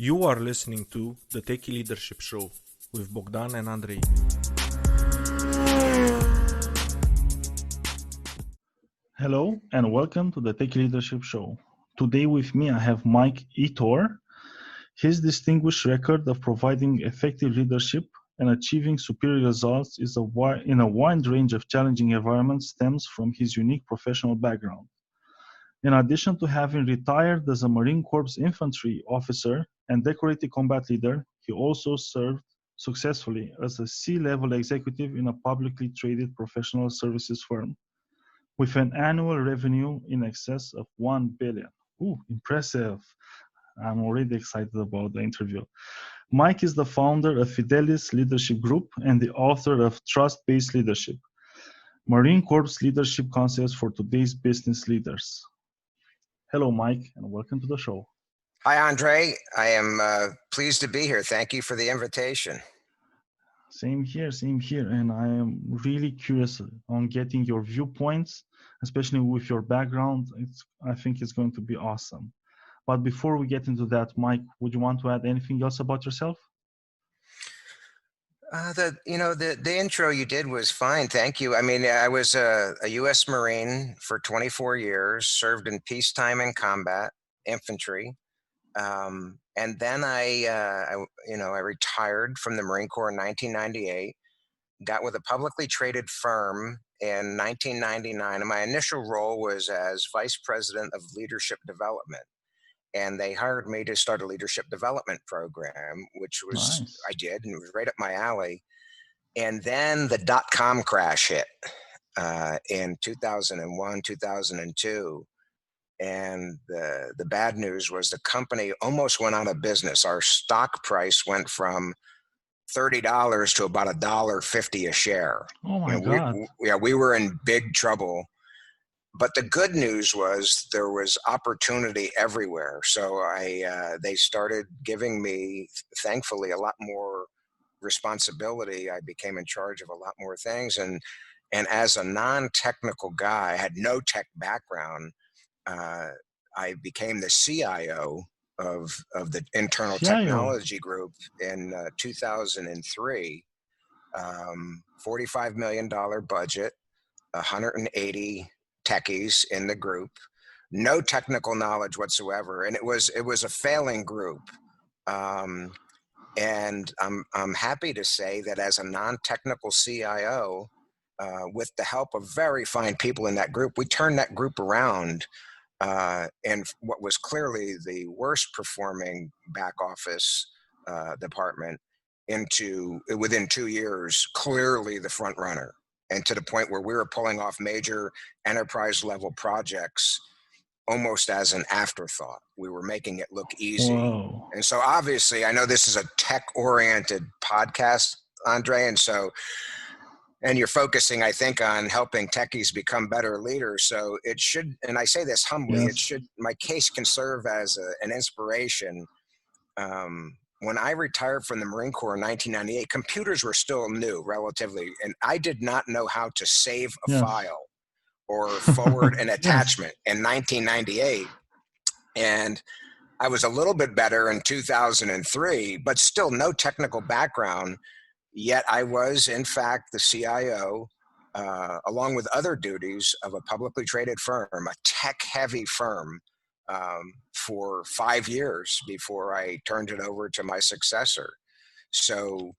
You are listening to the Techie Leadership Show with Bogdan and Andrei. Hello and welcome to the Techie Leadership Show. Today with me I have Mike Ettore. His distinguished record of providing effective leadership and achieving superior results in a wide range of challenging environments stems from his unique professional background. In addition to having retired as a Marine Corps infantry officer and decorated combat leader, he also served successfully as a C-level executive in a publicly traded professional services firm with an annual revenue in excess of $1 billion. Ooh, impressive. I'm already excited about the interview. Mike is the founder of Fidelis Leadership Group and the author of Trust-Based Leadership, Marine Corps Leadership Concepts for Today's Business Leaders. Hello, Mike, and welcome to the show. Hi, Andrei. I am pleased to be here. Thank you for the invitation. Same here. And I am really curious on getting your viewpoints, especially with your background. I think it's going to be awesome. But before we get into that, Mike, would you want to add anything else about yourself? The intro you did was fine. Thank you. I mean, I was a U.S. Marine for 24 years, served in peacetime and combat infantry. And then I retired from the Marine Corps in 1998, got with a publicly traded firm in 1999. And my initial role was as Vice President of Leadership Development. And they hired me to start a leadership development program, which was Nice. I did, and it was right up my alley. And then the dot-com crash hit in 2001, 2002. And the bad news was the company almost went out of business. Our stock price went from $30 to about $1.50 a share. Oh my God. We were in big trouble. But the good news was there was opportunity everywhere. So they started giving me, thankfully, a lot more responsibility. I became in charge of a lot more things. And as a non-technical guy, I had no tech background. I became the CIO of the internal technology group in 2003. $45 million budget, 180 techies in the group, no technical knowledge whatsoever, and it was a failing group. And I'm happy to say that as a non-technical CIO, with the help of very fine people in that group, we turned that group around. And what was clearly the worst performing back office department into, within 2 years, clearly the front runner. And to the point where we were pulling off major enterprise level projects almost as an afterthought. We were making it look easy. Whoa. And so obviously, I know this is a tech-oriented podcast, Andrei, and you're focusing, I think, on helping techies become better leaders. So it should, and I say this humbly, Yes. my case can serve as an inspiration. When I retired from the Marine Corps in 1998, computers were still new relatively, and I did not know how to save a file or forward an attachment in 1998. And I was a little bit better in 2003, but still no technical background. Yet I was, in fact, the CIO, along with other duties of a publicly traded firm, a tech-heavy firm, for 5 years before I turned it over to my successor. So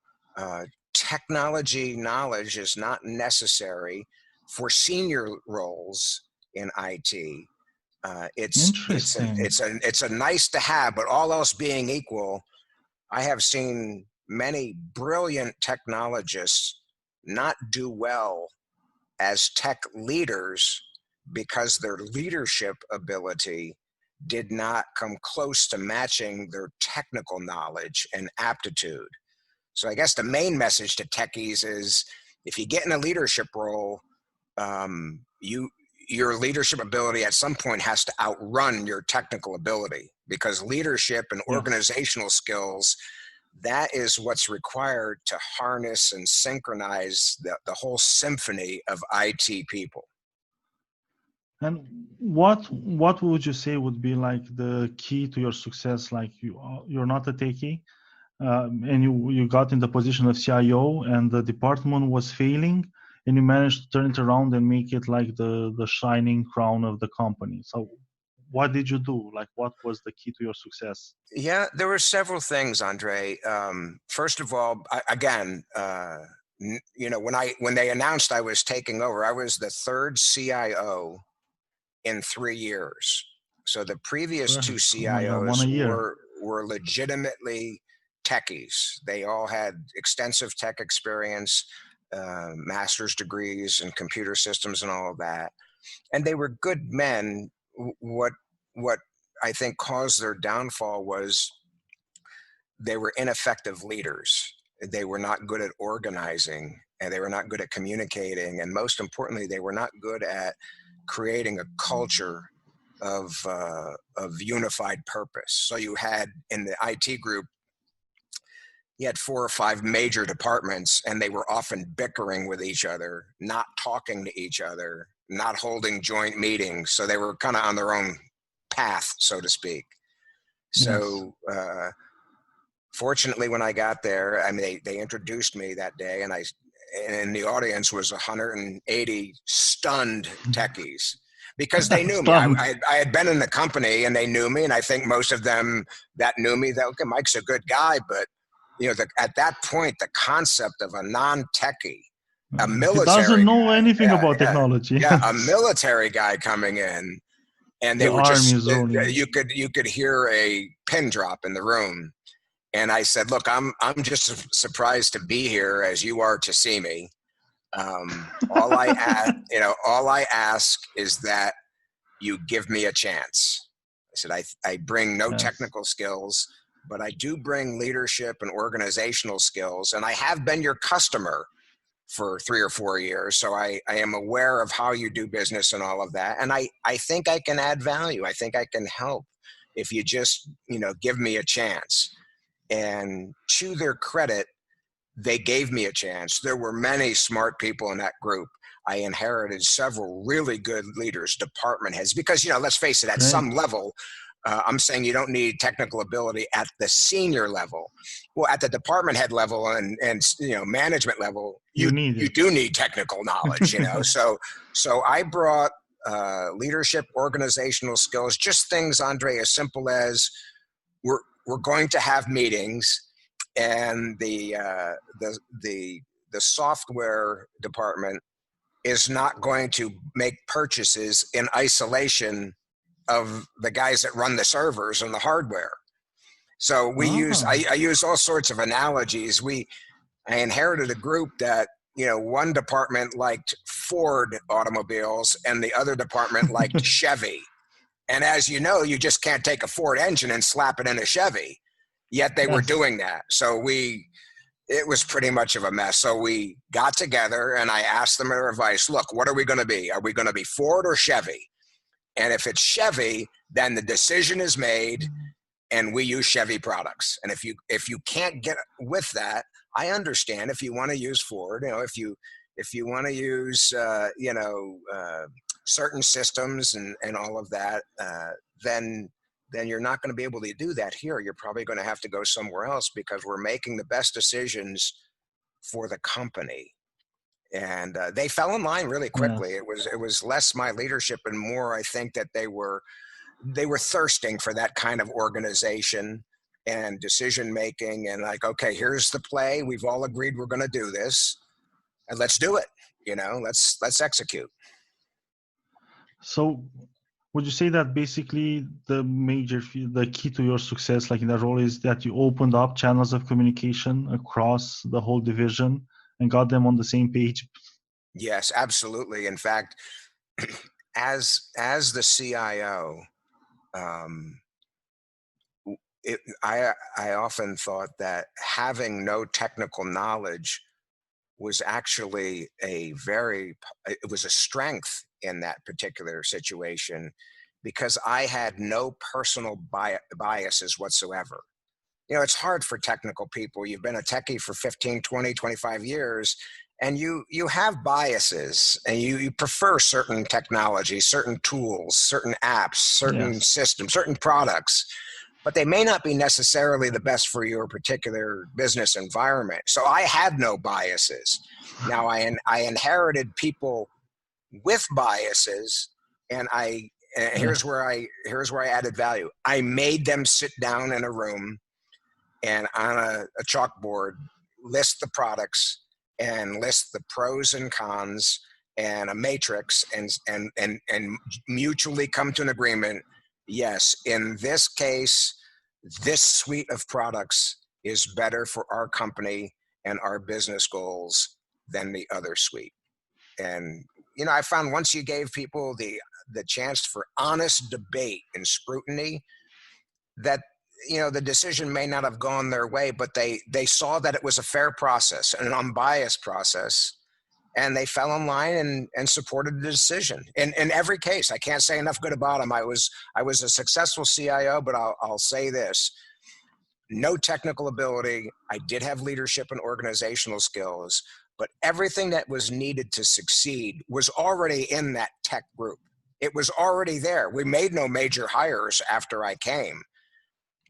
technology knowledge is not necessary for senior roles in IT. It's a nice to have, but all else being equal, I have seen many brilliant technologists not do well as tech leaders because their leadership ability did not come close to matching their technical knowledge and aptitude. So I guess the main message to techies is if you get in a leadership role, your leadership ability at some point has to outrun your technical ability, because leadership and organizational skills, that is what's required to harness and synchronize the whole symphony of IT people. And what would you say would be like the key to your success? Like you're not a techie, and you got in the position of CIO, and the department was failing, and you managed to turn it around and make it like the shining crown of the company. So, what did you do? Like, what was the key to your success? Yeah, there were several things, Andre. First of all, when they announced I was taking over, I was the third CIO in 3 years. So the previous two Oh my God, one CIOs a year. were legitimately techies. They all had extensive tech experience, master's degrees in computer systems and all of that, and they were good men. What I think caused their downfall was they were ineffective leaders. They were not good at organizing, and they were not good at communicating, and most importantly, they were not good at creating a culture of unified purpose. So you had in the IT group, you had 4 or 5 major departments, and they were often bickering with each other, not talking to each other, not holding joint meetings. So they were kind of on their own path, so to speak. Yes. So fortunately, when I got there, I mean, they introduced me that day, and in the audience was 180 stunned techies because they knew me. Stunned. I had been in the company, and they knew me, and I think most of them that knew me, that okay, Mike's a good guy, but at that point, the concept of a non-techie, a He doesn't military know guy, anything about technology. a military guy coming in, and they The were army just is rolling. you could hear a pin drop in the room. And I said, "Look, I'm just surprised to be here as you are to see me. All I ask is that you give me a chance." I said, I bring no Yes. technical skills, but I do bring leadership and organizational skills, and I have been your customer for 3 or 4 years, so I am aware of how you do business and all of that, and I think I can add value. I think I can help if you just give me a chance. And to their credit, they gave me a chance. There were many smart people in that group. I inherited several really good leaders, department heads, because, let's face it, at some Great. level, I'm saying you don't need technical ability at the senior level. Well, at the department head level and management level, You need you it. do need technical knowledge. So I brought leadership, organizational skills, just things, Andre, as simple as we're going to have meetings, and the software department is not going to make purchases in isolation of the guys that run the servers and the hardware. So Ah, I use all sorts of analogies. I inherited a group that, one department liked Ford automobiles and the other department liked Chevy. And as you know, you just can't take a Ford engine and slap it in a Chevy. Yet they were yes. doing that. So it was pretty much of a mess. So we got together, and I asked them their advice. Look, what are we going to be? Are we going to be Ford or Chevy? And if it's Chevy, then the decision is made, and we use Chevy products. And if you can't get with that, I understand. If you want to use Ford, if you want to use certain systems and all of that, then you're not going to be able to do that here. You're probably going to have to go somewhere else because we're making the best decisions for the company. And they fell in line really quickly. Yes. It was less my leadership and more, I think, that they were thirsting for that kind of organization and decision making, and like, okay, here's the play. We've all agreed we're going to do this, and let's do it. Let's execute. So, would you say that basically the key to your success, like in that role, is that you opened up channels of communication across the whole division and got them on the same page? Yes, absolutely. In fact, as the CIO, um, I often thought that having no technical knowledge was actually it was a strength in that particular situation, because I had no personal biases whatsoever. It's hard for technical people. You've been a techie for 15, 20, 25 years, and you have biases, and you prefer certain technologies, certain tools, certain apps, certain Yes. systems, certain products, but they may not be necessarily the best for your particular business environment. So I had no biases. Now I inherited people with biases, and here's where I added value. I made them sit down in a room and on a chalkboard list the products and list the pros and cons and a matrix, and mutually come to an agreement. Yes, in this case, this suite of products is better for our company and our business goals than the other suite. And I found once you gave people the chance for honest debate and scrutiny, that the decision may not have gone their way, but they saw that it was a fair process, an unbiased process, and they fell in line and supported the decision. In every case, I can't say enough good about them. I was a successful CIO, but I'll say this: no technical ability. I did have leadership and organizational skills, but everything that was needed to succeed was already in that tech group. It was already there. We made no major hires after I came.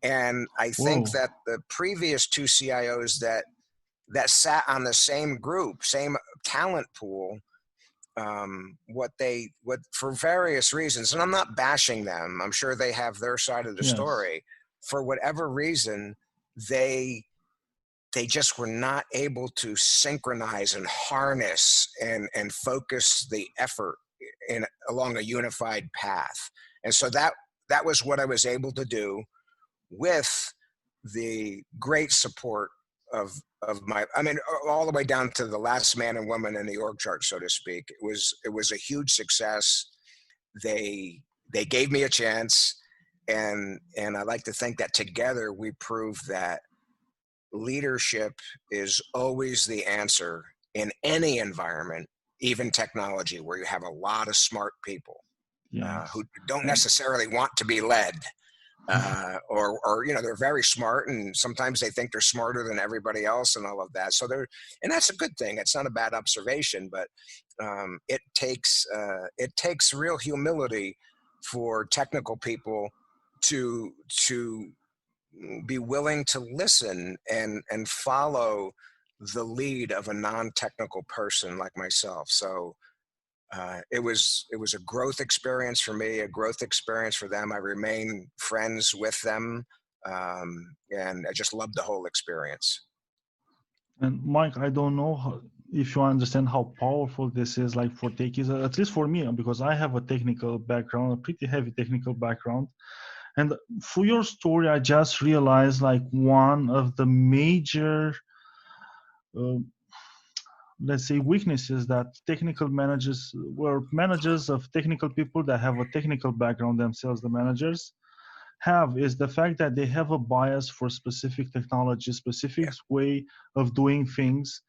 And I think Whoa. that the previous two CIOs that sat on the same group, same talent pool, what for various reasons, and I'm not bashing them, I'm sure they have their side of the Yes. story. For whatever reason, they just were not able to synchronize and harness and focus the effort along a unified path. And so that was what I was able to do, with the great support of all the way down to the last man and woman in the org chart, so to speak. It was a huge success. They gave me a chance, and I like to think that together we proved that leadership is always the answer in any environment, even technology, where you have a lot of smart people Yes. who don't necessarily want to be led. Or they're very smart, and sometimes they think they're smarter than everybody else and all of that. So and that's a good thing. It's not a bad observation, but it takes real humility for technical people to be willing to listen and follow the lead of a non-technical person like myself. So it was a growth experience for me, a growth experience for them. I remain friends with them, and I just loved the whole experience. And Mike, I don't know if you understand how powerful this is, like for techies, at least for me, because I have a technical background, a pretty heavy technical background. And for your story, I just realized like one of the major let's say weaknesses that technical managers were managers of technical people that have a technical background themselves, the managers have, is the fact that they have a bias for specific technology, specific way of doing things,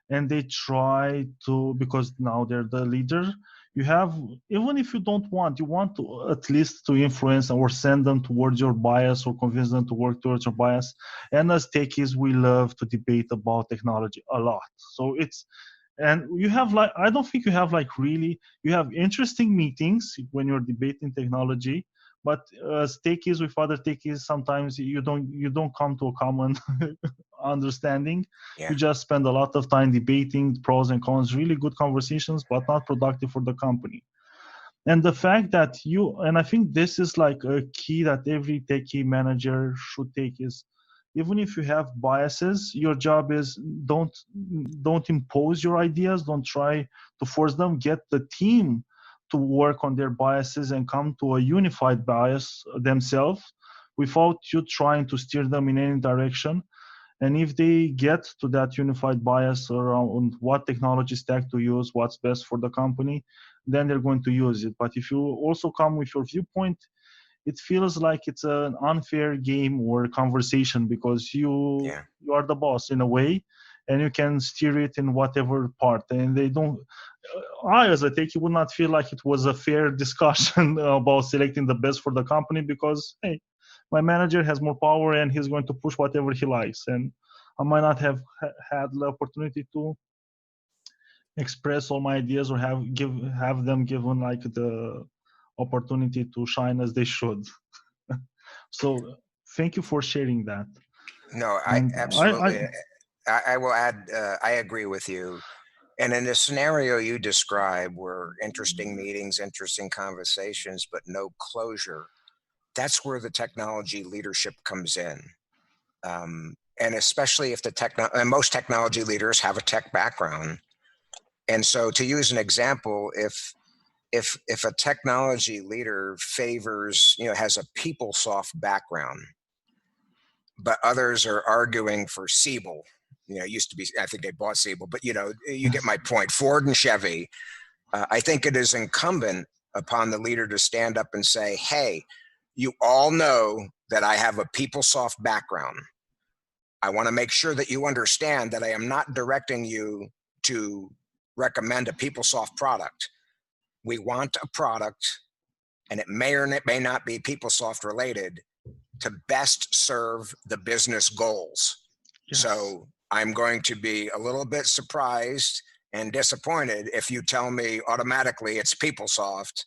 and they try to, because now they're the leader, you have, even if you you want to at least to influence or send them towards your bias or convince them to work towards your bias. And as techies, we love to debate about technology a lot. So and you have like, I don't think you have like really, you have interesting meetings when you're debating technology, but as techies with other techies, sometimes you don't come to a common understanding. You just spend a lot of time debating pros and cons, really good conversations, but not productive for the company. And the fact that and I think this is like a key that every techie manager should take, is even if you have biases, your job is don't impose your ideas, don't try to force them, get the team to work on their biases and come to a unified bias themselves without you trying to steer them in any direction. And if they get to that unified bias around what technology stack to use, what's best for the company, then they're going to use it. But if you also come with your viewpoint, it feels like it's an unfair game or conversation, because you are the boss in a way, and you can steer it in whatever part. And they don't. I, as a techie, would not feel like it was a fair discussion about selecting the best for the company, because hey, my manager has more power and he's going to push whatever he likes, and I might not have had the opportunity to express all my ideas or have them given like the opportunity to shine as they should. So thank you for sharing that. No, I And absolutely. I will add. I agree with you. And in the scenario you describe, where interesting meetings, interesting conversations, but no closure, that's where the technology leadership comes in. And especially if and most technology leaders have a tech background. And so, to use an example, if a technology leader favors, has a PeopleSoft background, but others are arguing for Siebel. It used to be, I think they bought Siebel, but you get my point. Ford and Chevy. I think it is incumbent upon the leader to stand up and say, "Hey, you all know that I have a PeopleSoft background. I want to make sure that you understand that I am not directing you to recommend a PeopleSoft product. We want a product, and it may or may not be PeopleSoft related, to best serve the business goals." Yes. So I'm going to be a little bit surprised and disappointed if you tell me automatically it's PeopleSoft.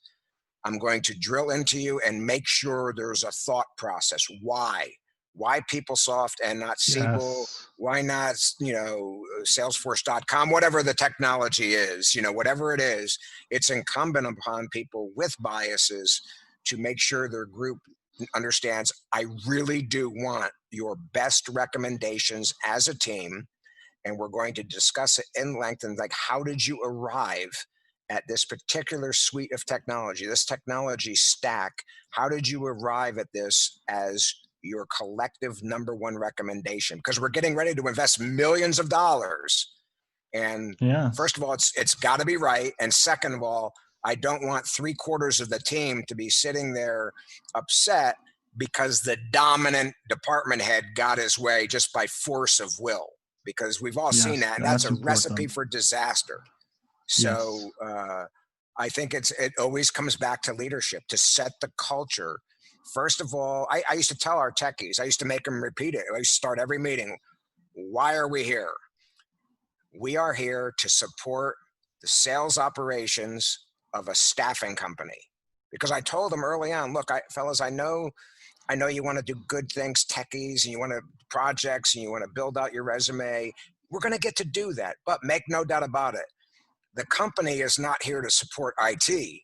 I'm going to drill into you and make sure there's a thought process. Why? Why PeopleSoft and not Siebel? Yes. Why not, Salesforce.com? Whatever the technology is, whatever it is, it's incumbent upon people with biases to make sure their group understands, I really do want your best recommendations as a team, and we're going to discuss it in length. And like, how did you arrive at this particular suite of technology, this technology stack? How did you arrive at this as your collective number one recommendation? Because we're getting ready to invest millions of dollars. And Yes. first of all, it's got to be right. And second of all, I don't want 3/4 of the team to be sitting there upset because the dominant department head got his way just by force of will. Because we've all seen that. And that's a recipe for disaster. So I think it always comes back to leadership, to set the culture. First of all, I used to tell our techies, I used to make them repeat it. I used to start every meeting. Why are we here? We are here to support the sales operations of a staffing company. Because I told them early on, look, fellas, I know you want to do good things, techies, and you want to projects, and you want to build out your resume. We're going to get to do that. But make no doubt about it, the company is not here to support IT.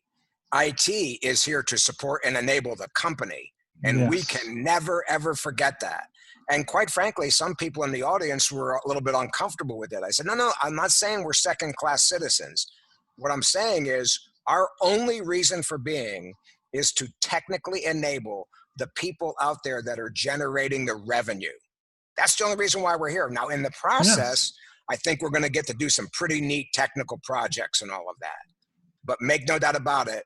IT is here to support and enable the company. And we can never, ever forget that. And quite frankly, some people in the audience were a little bit uncomfortable with it. I said, no, I'm not saying we're second-class citizens. What I'm saying is our only reason for being is to technically enable the people out there that are generating the revenue. That's the only reason why we're here. Now, in the process, I think we're going to get to do some pretty neat technical projects and all of that. But make no doubt about it,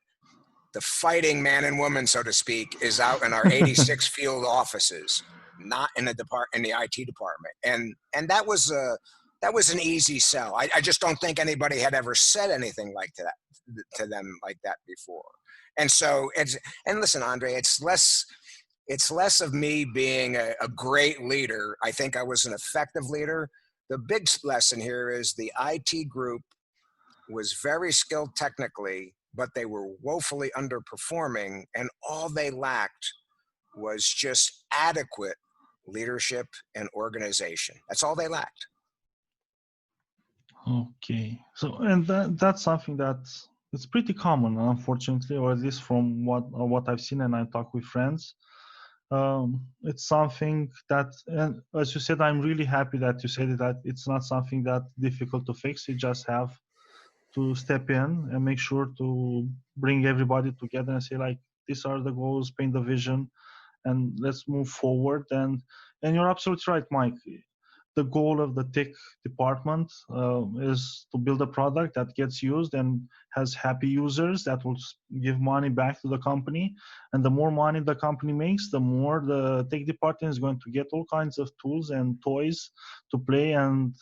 the fighting man and woman, so to speak, is out in our 86 field offices, not in the IT department. And that was an easy sell. I just don't think anybody had ever said anything like that to them like that before. And so and listen, Andrei, it's less of me being a great leader. I think I was an effective leader. The big lesson here is the IT group was very skilled technically, but they were woefully underperforming, and all they lacked was just adequate leadership and organization. That's all they lacked. Okay. So, and that's something that's pretty common, unfortunately, or at least from what I've seen and I talk with friends. It's something that, and as you said, I'm really happy that you said that it's not something that's difficult to fix. You just have to step in and make sure to bring everybody together and say, like, these are the goals, paint the vision, and let's move forward. And you're absolutely right, Mike. The goal of the tech department is to build a product that gets used and has happy users that will give money back to the company. And the more money the company makes, the more the tech department is going to get all kinds of tools and toys to play and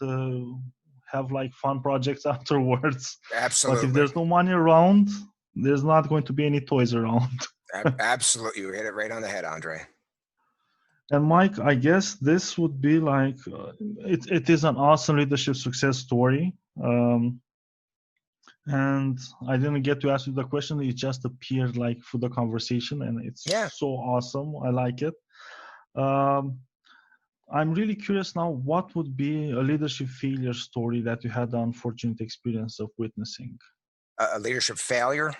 have like fun projects afterwards. Absolutely. But if there's no money around, there's not going to be any toys around. Absolutely. You hit it right on the head, Andrei. And Mike, I guess this would be like, it is an awesome leadership success story. And I didn't get to ask you the question. It just appeared like through the conversation, and it's Yeah. so awesome. I like it. I'm really curious now, what would be a leadership failure story that you had the unfortunate experience of witnessing? A leadership failure?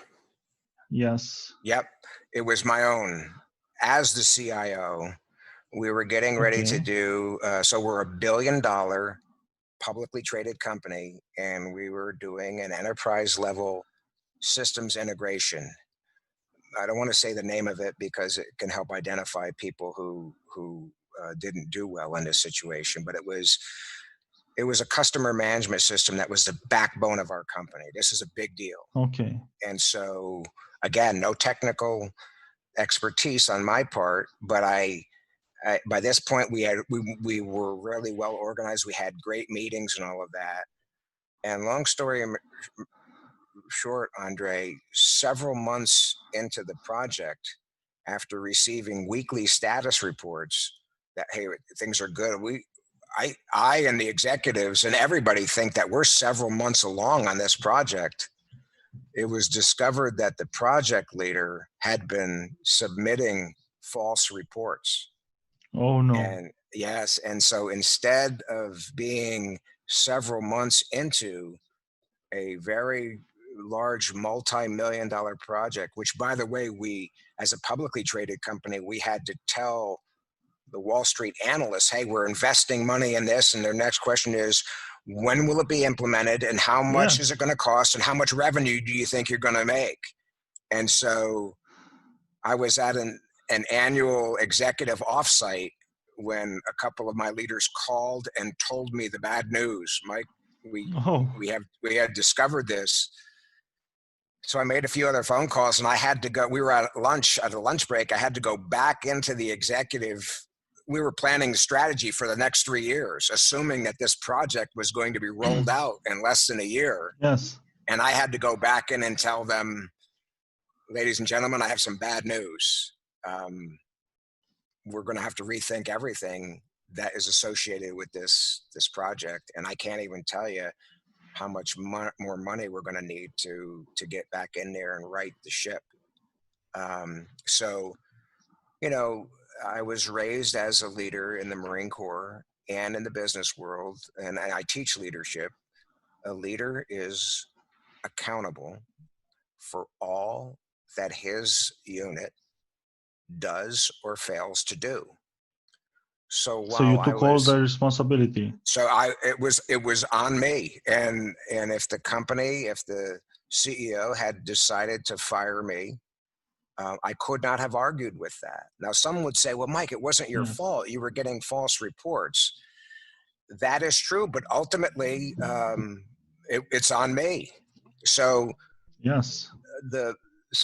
Yes. Yep. It was my own. As the CIO, we were getting ready to Okay. do, so we're a $1 billion publicly traded company, and we were doing an enterprise level systems integration. I don't want to say the name of it because it can help identify people who didn't do well in this situation, but it was a customer management system that was the backbone of our company. This is a big deal. Okay. And so again, no technical expertise on my part, but by this point we were really well organized. We had great meetings and all of that. And long story short, Andre, several months into the project, after receiving weekly status reports that hey, things are good, I and the executives and everybody think that we're several months along on this project. It was discovered that the project leader had been submitting false reports. Oh no. And yes, and so instead of being several months into a very large multi-million dollar project, which by the way, we as a publicly traded company, we had to tell the Wall Street analysts, hey, we're investing money in this. And their next question is, when will it be implemented and how much is Yes. it going to cost and how much revenue do you think you're going to make? And so I was at an annual executive offsite when a couple of my leaders called and told me the bad news. Mike, Oh. we had discovered this. So I made a few other phone calls and I had to go. We were at lunch, at a lunch break. I had to go back into the executive. We were planning the strategy for the next 3 years, assuming that this project was going to be rolled out in less than a year. Yes. And I had to go back in and tell them, ladies and gentlemen, I have some bad news. We're going to have to rethink everything that is associated with this project. And I can't even tell you how much more money we're going to need to get back in there and right the ship. So, you know, I was raised as a leader in the Marine Corps and in the business world, and I teach leadership. A leader is accountable for all that his unit does or fails to do. So So you while I took all was the responsibility. So it was on me, and if the company, if the CEO had decided to fire me, I could not have argued with that. Now, some would say, "Well, Mike, it wasn't your Yes. fault. You were getting false reports." That is true, but ultimately, it's on me. So Yes.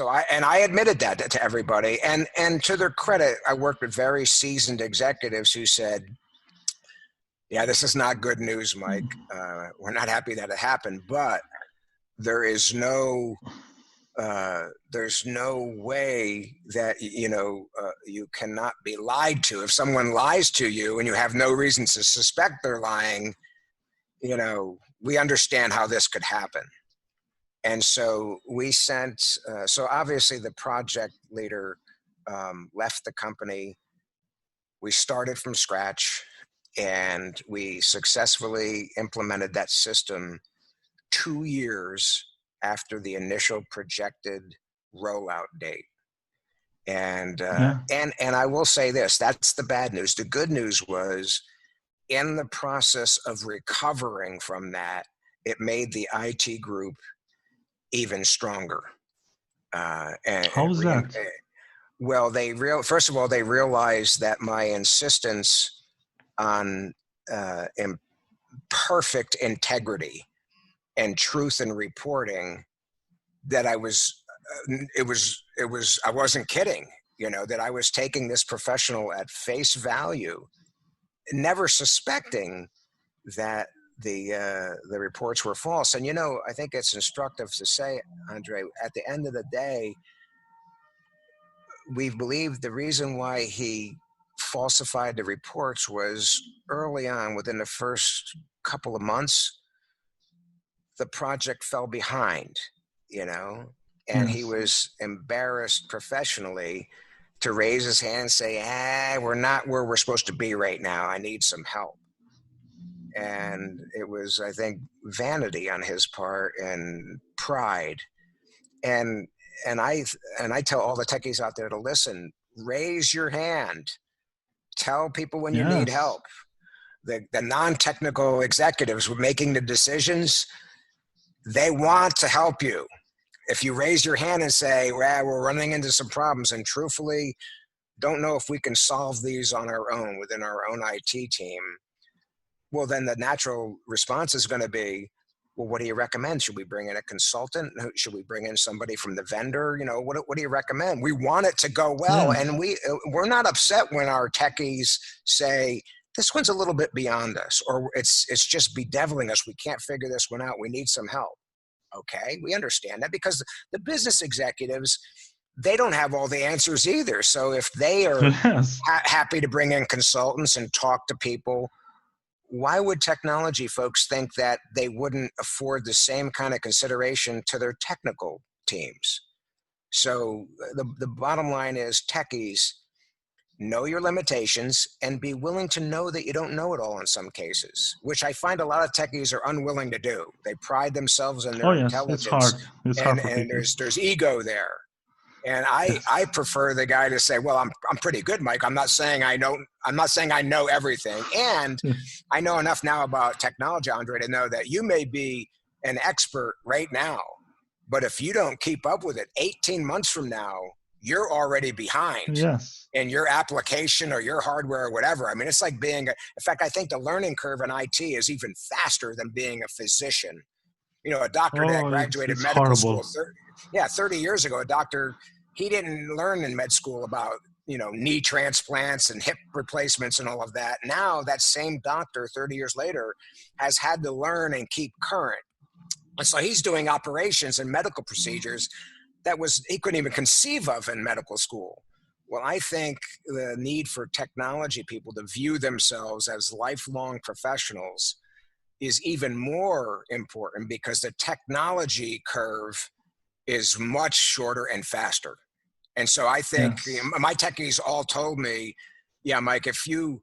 I admitted that to everybody, and to their credit, I worked with very seasoned executives who said, yeah, this is not good news, Mike. We're not happy that it happened, but there is there's no way that you cannot be lied to. If someone lies to you and you have no reason to suspect they're lying, we understand how this could happen. And so we sent. So obviously, the project leader left the company. We started from scratch. And we successfully implemented that system 2 years after the initial projected rollout date. And and I will say this: that's the bad news. The good news was, in the process of recovering from that, it made the IT group even stronger. How is that? Well, first of all, they realized that my insistence on perfect integrity and truth in reporting, that I wasn't kidding, that I was taking this professional at face value, never suspecting that the reports were false. And I think it's instructive to say, Andre, at the end of the day, we believe the reason why he falsified the reports was early on, within the first couple of months, the project fell behind, and he was embarrassed professionally to raise his hand and say, we're not where we're supposed to be right now. I need some help. And it was, I think, vanity on his part and pride. And I tell all the techies out there to listen, raise your hand, tell people when you need help. The non-technical executives making the decisions, they want to help you. If you raise your hand and say, well, we're running into some problems and truthfully don't know if we can solve these on our own within our own IT team, well, then the natural response is going to be, well, what do you recommend? Should we bring in a consultant? Should we bring in somebody from the vendor? What do you recommend? We want it to go well. And we're not upset when our techies say, this one's a little bit beyond us, or it's just bedeviling us. We can't figure this one out. We need some help. Okay, we understand that, because the business executives, they don't have all the answers either. So if they are happy to bring in consultants and talk to people, why would technology folks think that they wouldn't afford the same kind of consideration to their technical teams? So the bottom line is, techies, know your limitations and be willing to know that you don't know it all in some cases, which I find a lot of techies are unwilling to do. They pride themselves in their intelligence. It's hard. And there's ego there. And I prefer the guy to say, well, I'm pretty good, Mike. I'm not saying I know everything. And I know enough now about technology, Andrei, to know that you may be an expert right now, but if you don't keep up with it 18 months from now, you're already behind in your application or your hardware or whatever. I mean, it's like in fact, I think the learning curve in IT is even faster than being a physician. A doctor that graduated medical school 30 years ago, a doctor, he didn't learn in med school about, knee transplants and hip replacements and all of that. Now that same doctor 30 years later has had to learn and keep current. And so he's doing operations and medical procedures that he couldn't even conceive of in medical school. Well, I think the need for technology people to view themselves as lifelong professionals is even more important, because the technology curve is much shorter and faster. And so I think my techies all told me, yeah, Mike, if you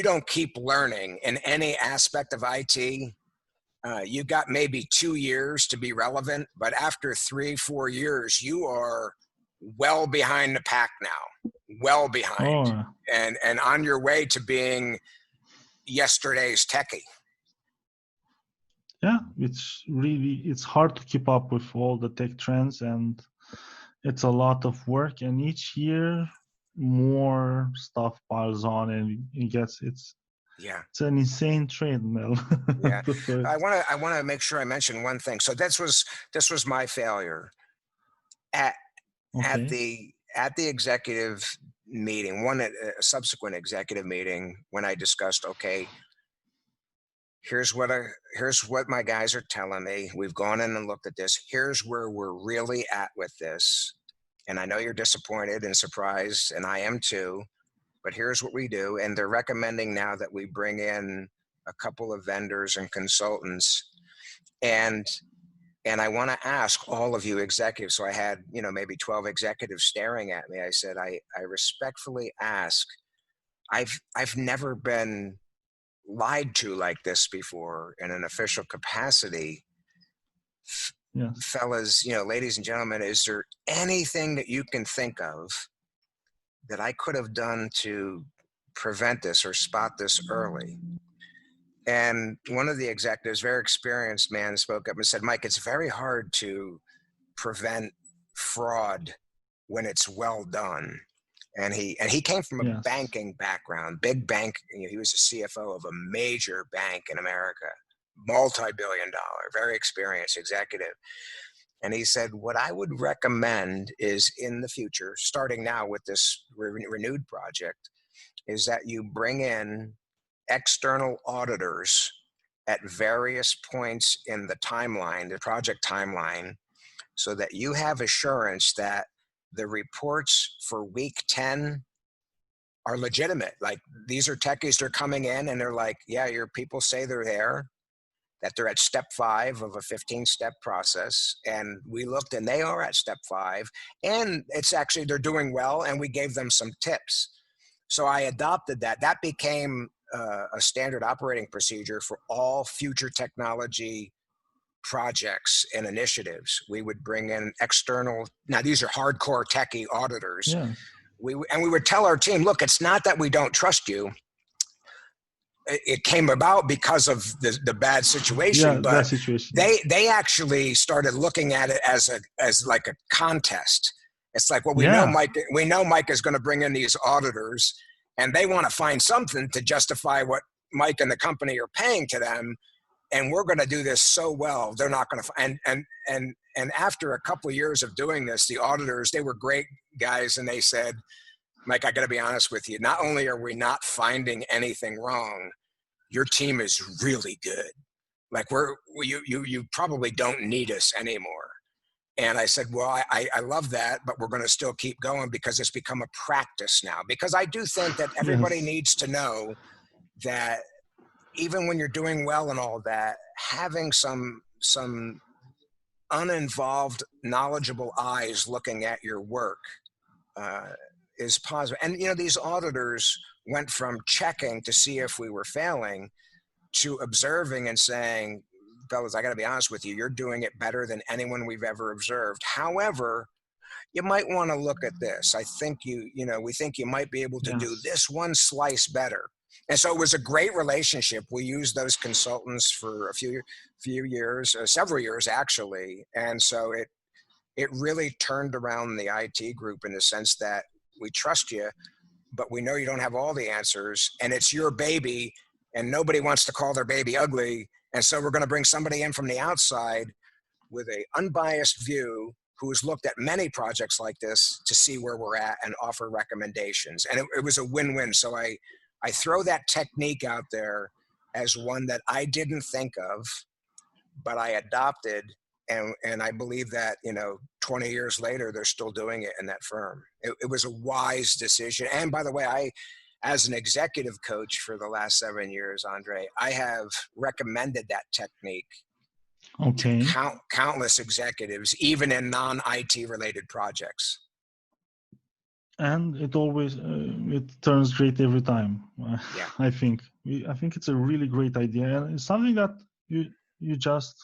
don't keep learning in any aspect of IT, you got maybe 2 years to be relevant, but after 3-4 years, you are well behind the pack now, well behind, and on your way to being yesterday's techie. Yeah, it's hard to keep up with all the tech trends, and it's a lot of work, and each year more stuff piles on, and it's an insane treadmill. Yeah. I want to make sure I mention one thing. So this was my failure at the executive meeting, a subsequent executive meeting, when I discussed, okay, here's what my guys are telling me. We've gone in and looked at this. Here's where we're really at with this. And I know you're disappointed and surprised, and I am too, but here's what we do. And they're recommending now that we bring in a couple of vendors and consultants. And I want to ask all of you executives. So I had, maybe 12 executives staring at me. I said, I respectfully ask, I've never been lied to like this before in an official capacity. Fellas, ladies and gentlemen, is there anything that you can think of that I could have done to prevent this or spot this early? And one of the executives, very experienced man, spoke up and said, Mike, it's very hard to prevent fraud when it's well done. And he came from a banking background, big bank. He was a CFO of a major bank in America, multi-billion-dollar, very experienced executive. And he said, what I would recommend is, in the future, starting now with this renewed project, is that you bring in external auditors at various points in the timeline, the project timeline, so that you have assurance that the reports for week 10 are legitimate. Like, these are techies, they're coming in and they're like, yeah, your people say they're there. that they're at step 5 of a 15-step process. And we looked and they are at step 5. And it's actually, they're doing well. And we gave them some tips. So I adopted that. That became a standard operating procedure for all future technology projects and initiatives. We would bring in external, now these are hardcore techie auditors. Yes. We would tell our team, look, it's not that we don't trust you. It came about because of the bad situation, but situation. they actually started looking at it as like a contest. It's like, well, we know Mike is going to bring in these auditors, and they want to find something to justify what Mike and the company are paying to them, and we're going to do this so well, they're not going to. And after a couple of years of doing this, the auditors, they were great guys, and they said, Mike, I got to be honest with you. Not only are we not finding anything wrong, your team is really good. Like you probably don't need us anymore. And I said, well, I love that, but we're going to still keep going because it's become a practice now. Because I do think that everybody needs to know that even when you're doing well and all that, having some uninvolved, knowledgeable eyes looking at your work is positive. And, you know, these auditors went from checking to see if we were failing to observing and saying, fellas, I got to be honest with you, you're doing it better than anyone we've ever observed. However, you might want to look at this. I think we think you might be able to do this one slice better. And so it was a great relationship. We used those consultants for a few years, several years actually. And so it really turned around the IT group in the sense that we trust you, but we know you don't have all the answers, and it's your baby, and nobody wants to call their baby ugly. And so we're going to bring somebody in from the outside with an unbiased view who has looked at many projects like this to see where we're at and offer recommendations. And it was a win-win. So I throw that technique out there as one that I didn't think of, but I adopted. And I believe that, 20 years later, they're still doing it in that firm. It was a wise decision. And by the way, as an executive coach for the last 7 years, Andrei, I have recommended that technique to countless executives, even in non-IT related projects. And it always it turns great every time. I think it's a really great idea, and it's something that you just.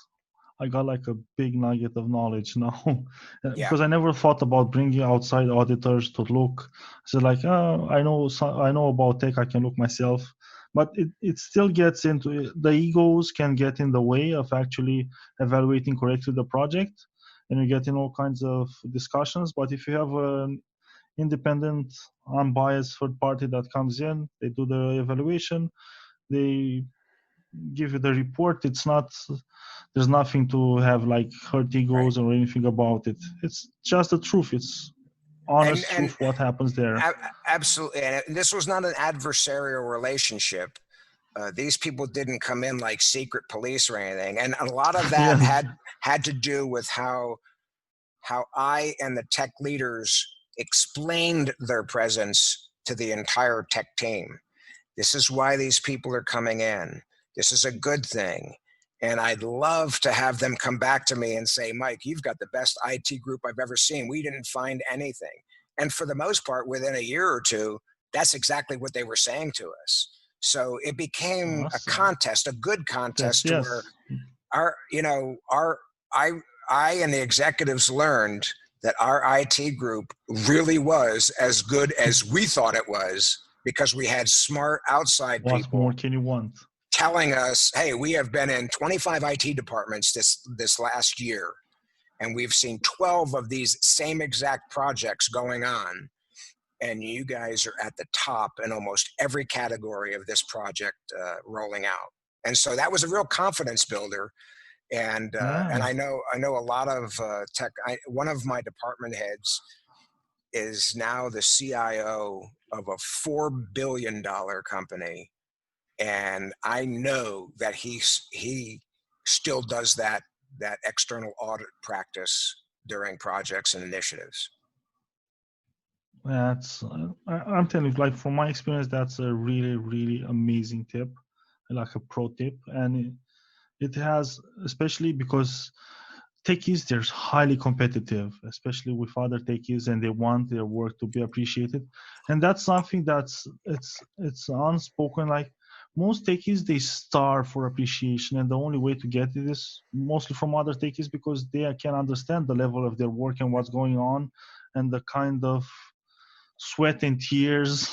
I got like a big nugget of knowledge now because I never thought about bringing outside auditors to look. So like, I know about tech, I can look myself, but it still gets into the egos can get in the way of actually evaluating correctly the project, and you get in all kinds of discussions. But if you have an independent, unbiased third party that comes in, they do the evaluation, they give you the report. There's nothing to have like hurt egos or anything about it. It's just the truth. It's honest truth what happens there. Absolutely. And this was not an adversarial relationship. These people didn't come in like secret police or anything. And a lot of that had to do with how I and the tech leaders explained their presence to the entire tech team. This is why these people are coming in. This is a good thing. And I'd love to have them come back to me and say, Mike, you've got the best IT group I've ever seen. We didn't find anything. And for the most part, within a year or two, that's exactly what they were saying to us. So it became a contest, a good contest, where I and the executives learned that our IT group really was as good as we thought it was, because we had smart outside people. What more can you want? Telling us, hey, we have been in 25 IT departments this last year, and we've seen 12 of these same exact projects going on, and you guys are at the top in almost every category of this project rolling out. And so that was a real confidence builder. And I know a lot of tech. One of my department heads is now the CIO of a $4 billion company. And I know that he still does that external audit practice during projects and initiatives. That's I'm telling you, like from my experience, that's a really, really amazing tip, like a pro tip. And it has, especially because techies, they're highly competitive, especially with other techies, and they want their work to be appreciated. And that's something it's unspoken. Like most techies, they starve for appreciation, and the only way to get it is mostly from other techies because they can understand the level of their work and what's going on, and the kind of sweat and tears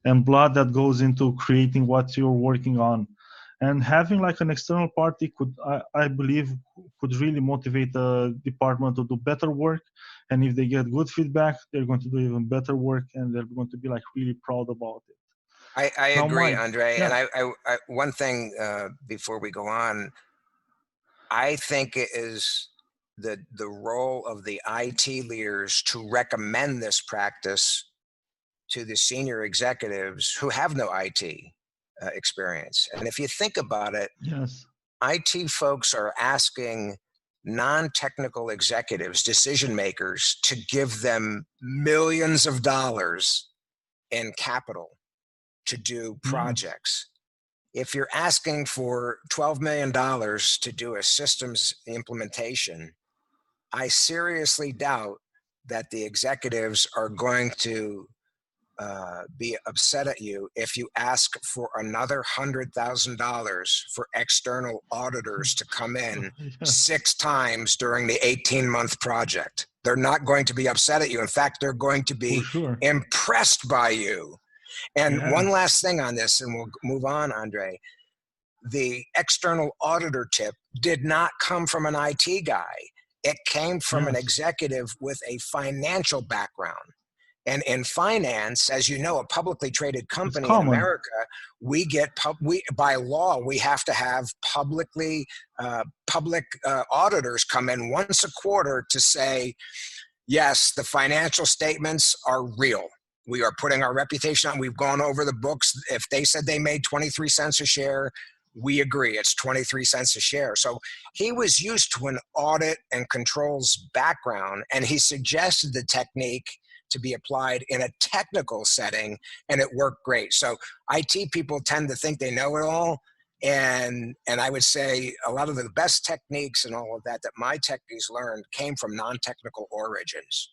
and blood that goes into creating what you're working on. And having like an external party could, I believe, could really motivate the department to do better work. And if they get good feedback, they're going to do even better work, and they're going to be like really proud about it. I Now, agree, Mike, Andre. And yeah, I one thing before we go on, I think it is the role of the IT leaders to recommend this practice to the senior executives who have no IT experience. And if you think about it, yes, IT folks are asking non-technical executives, decision makers, to give them millions of dollars in capital to do yes, projects. If you're asking for $12 million to do a systems implementation, I seriously doubt that the executives are going to be upset at you if you ask for another $100,000 for external auditors to come in yes, 6 times during the 18-month project. They're not going to be upset at you. In fact, they're going to for be sure, impressed by you. And one yes, last thing on this, and we'll move on, Andre. The external auditor tip did not come from an IT guy. It came from an yes, executive with a financial background. And in finance, as you know, a publicly traded it's company in common. America, we get by law we have to have public auditors come in once a quarter to say, yes, the financial statements are real. We are putting our reputation on. We've gone over the books. If they said they made 23 cents a share, we agree it's 23 cents a share. So he was used to an audit and controls background, and he suggested the technique to be applied in a technical setting, and it worked great. So IT people tend to think they know it all. And I would say a lot of the best techniques and all of that my techies learned came from non-technical origins.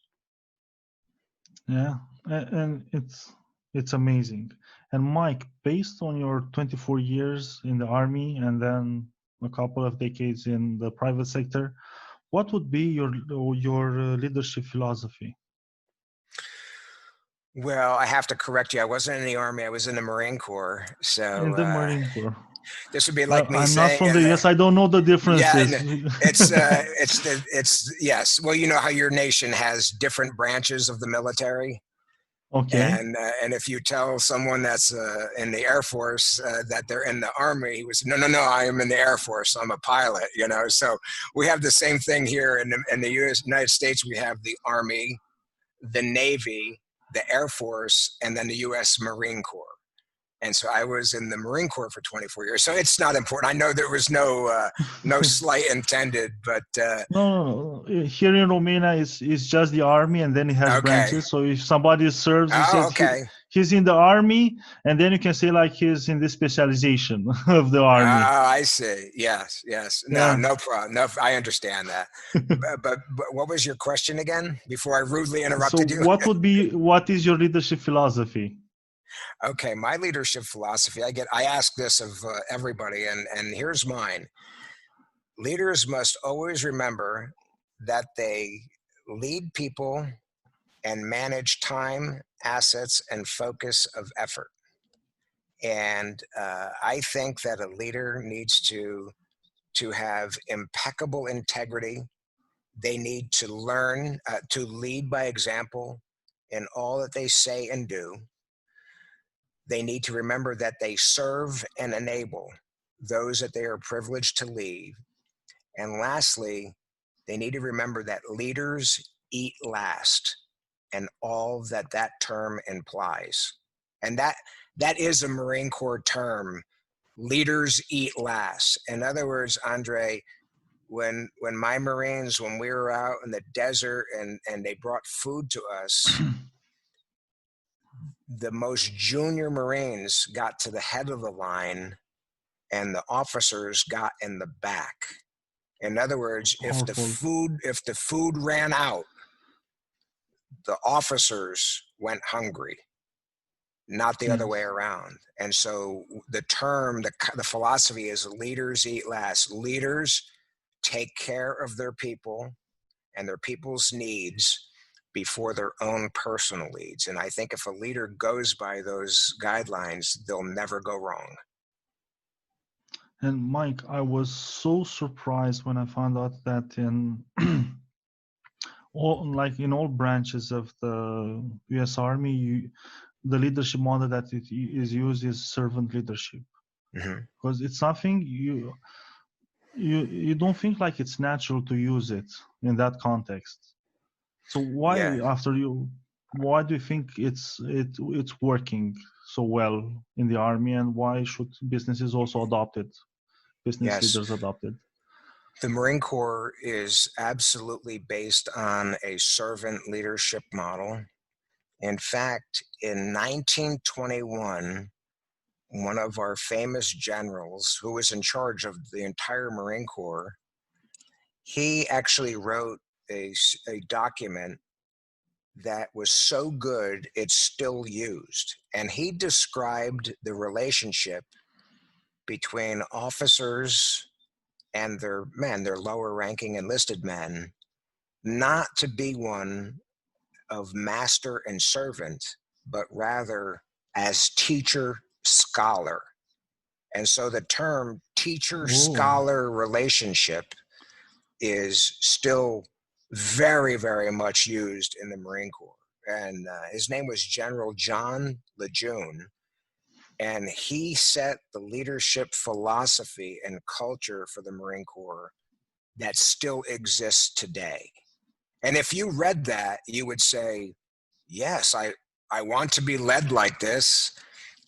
Yeah, and it's amazing. And Mike, based on your 24 years in the army and then a couple of decades in the private sector, what would be your leadership philosophy? Well, I have to correct you. I wasn't in the Army. I was in the Marine Corps. In So the Marine Corps. this would be like me I'm not saying, from the US. I don't know the yeah, differences. it's yes. Well, you know how your nation has different branches of the military. Okay. And if you tell someone that's in the Air Force that they're in the Army, he was no, I am in the Air Force. I'm a pilot. You know, so we have the same thing here in the United States. We have the Army, the Navy, the Air Force, and then the U.S. Marine Corps. And so I was in the Marine Corps for 24 years. So it's not important. I know there was no slight intended, but No. Here in Romania, it's just the army, and then it has okay. branches. So if somebody serves, it Oh, says okay. he's in the army, and then you can say like he's in this specialization of the Oh, army. I see. Yes, yes. No, Yeah. no problem. No, I understand that. But what was your question again before I rudely So interrupted you? what is your leadership philosophy? Okay, my leadership philosophy. I ask this of everybody, and here's mine. Leaders must always remember that they lead people and manage time, assets, and focus of effort. And I think that a leader needs to have impeccable integrity. They need to learn to lead by example in all that they say and do. They need to remember that they serve and enable those that they are privileged to lead. And lastly, they need to remember that leaders eat last and all that term implies. And that is a Marine Corps term. Leaders eat last. In other words, Andre, when my Marines, when we were out in the desert and they brought food to us, the most junior Marines got to the head of the line and the officers got in the back. In other words, if the food ran out, the officers went hungry, not the other way around. And so the term, the philosophy is leaders eat last. Leaders take care of their people and their people's needs before their own personal needs. And I think if a leader goes by those guidelines, they'll never go wrong. And Mike, I was so surprised when I found out that in all branches of the U.S. Army, the leadership model that is used is servant leadership, because it's something you don't think like it's natural to use it in that context. So why do you think it's working so well in the Army, and why should businesses also adopt it? Leaders adopt it. The Marine Corps is absolutely based on a servant leadership model. In fact, in 1921, one of our famous generals, who was in charge of the entire Marine Corps, he actually wrote a document that was so good it's still used. And he described the relationship between officers and their men, their lower ranking enlisted men, not to be one of master and servant, but rather as teacher scholar. And so the term teacher scholar relationship is still very, very much used in the Marine Corps. And his name was General John Lejeune. And he set the leadership philosophy and culture for the Marine Corps that still exists today. And if you read that, you would say, yes, I want to be led like this.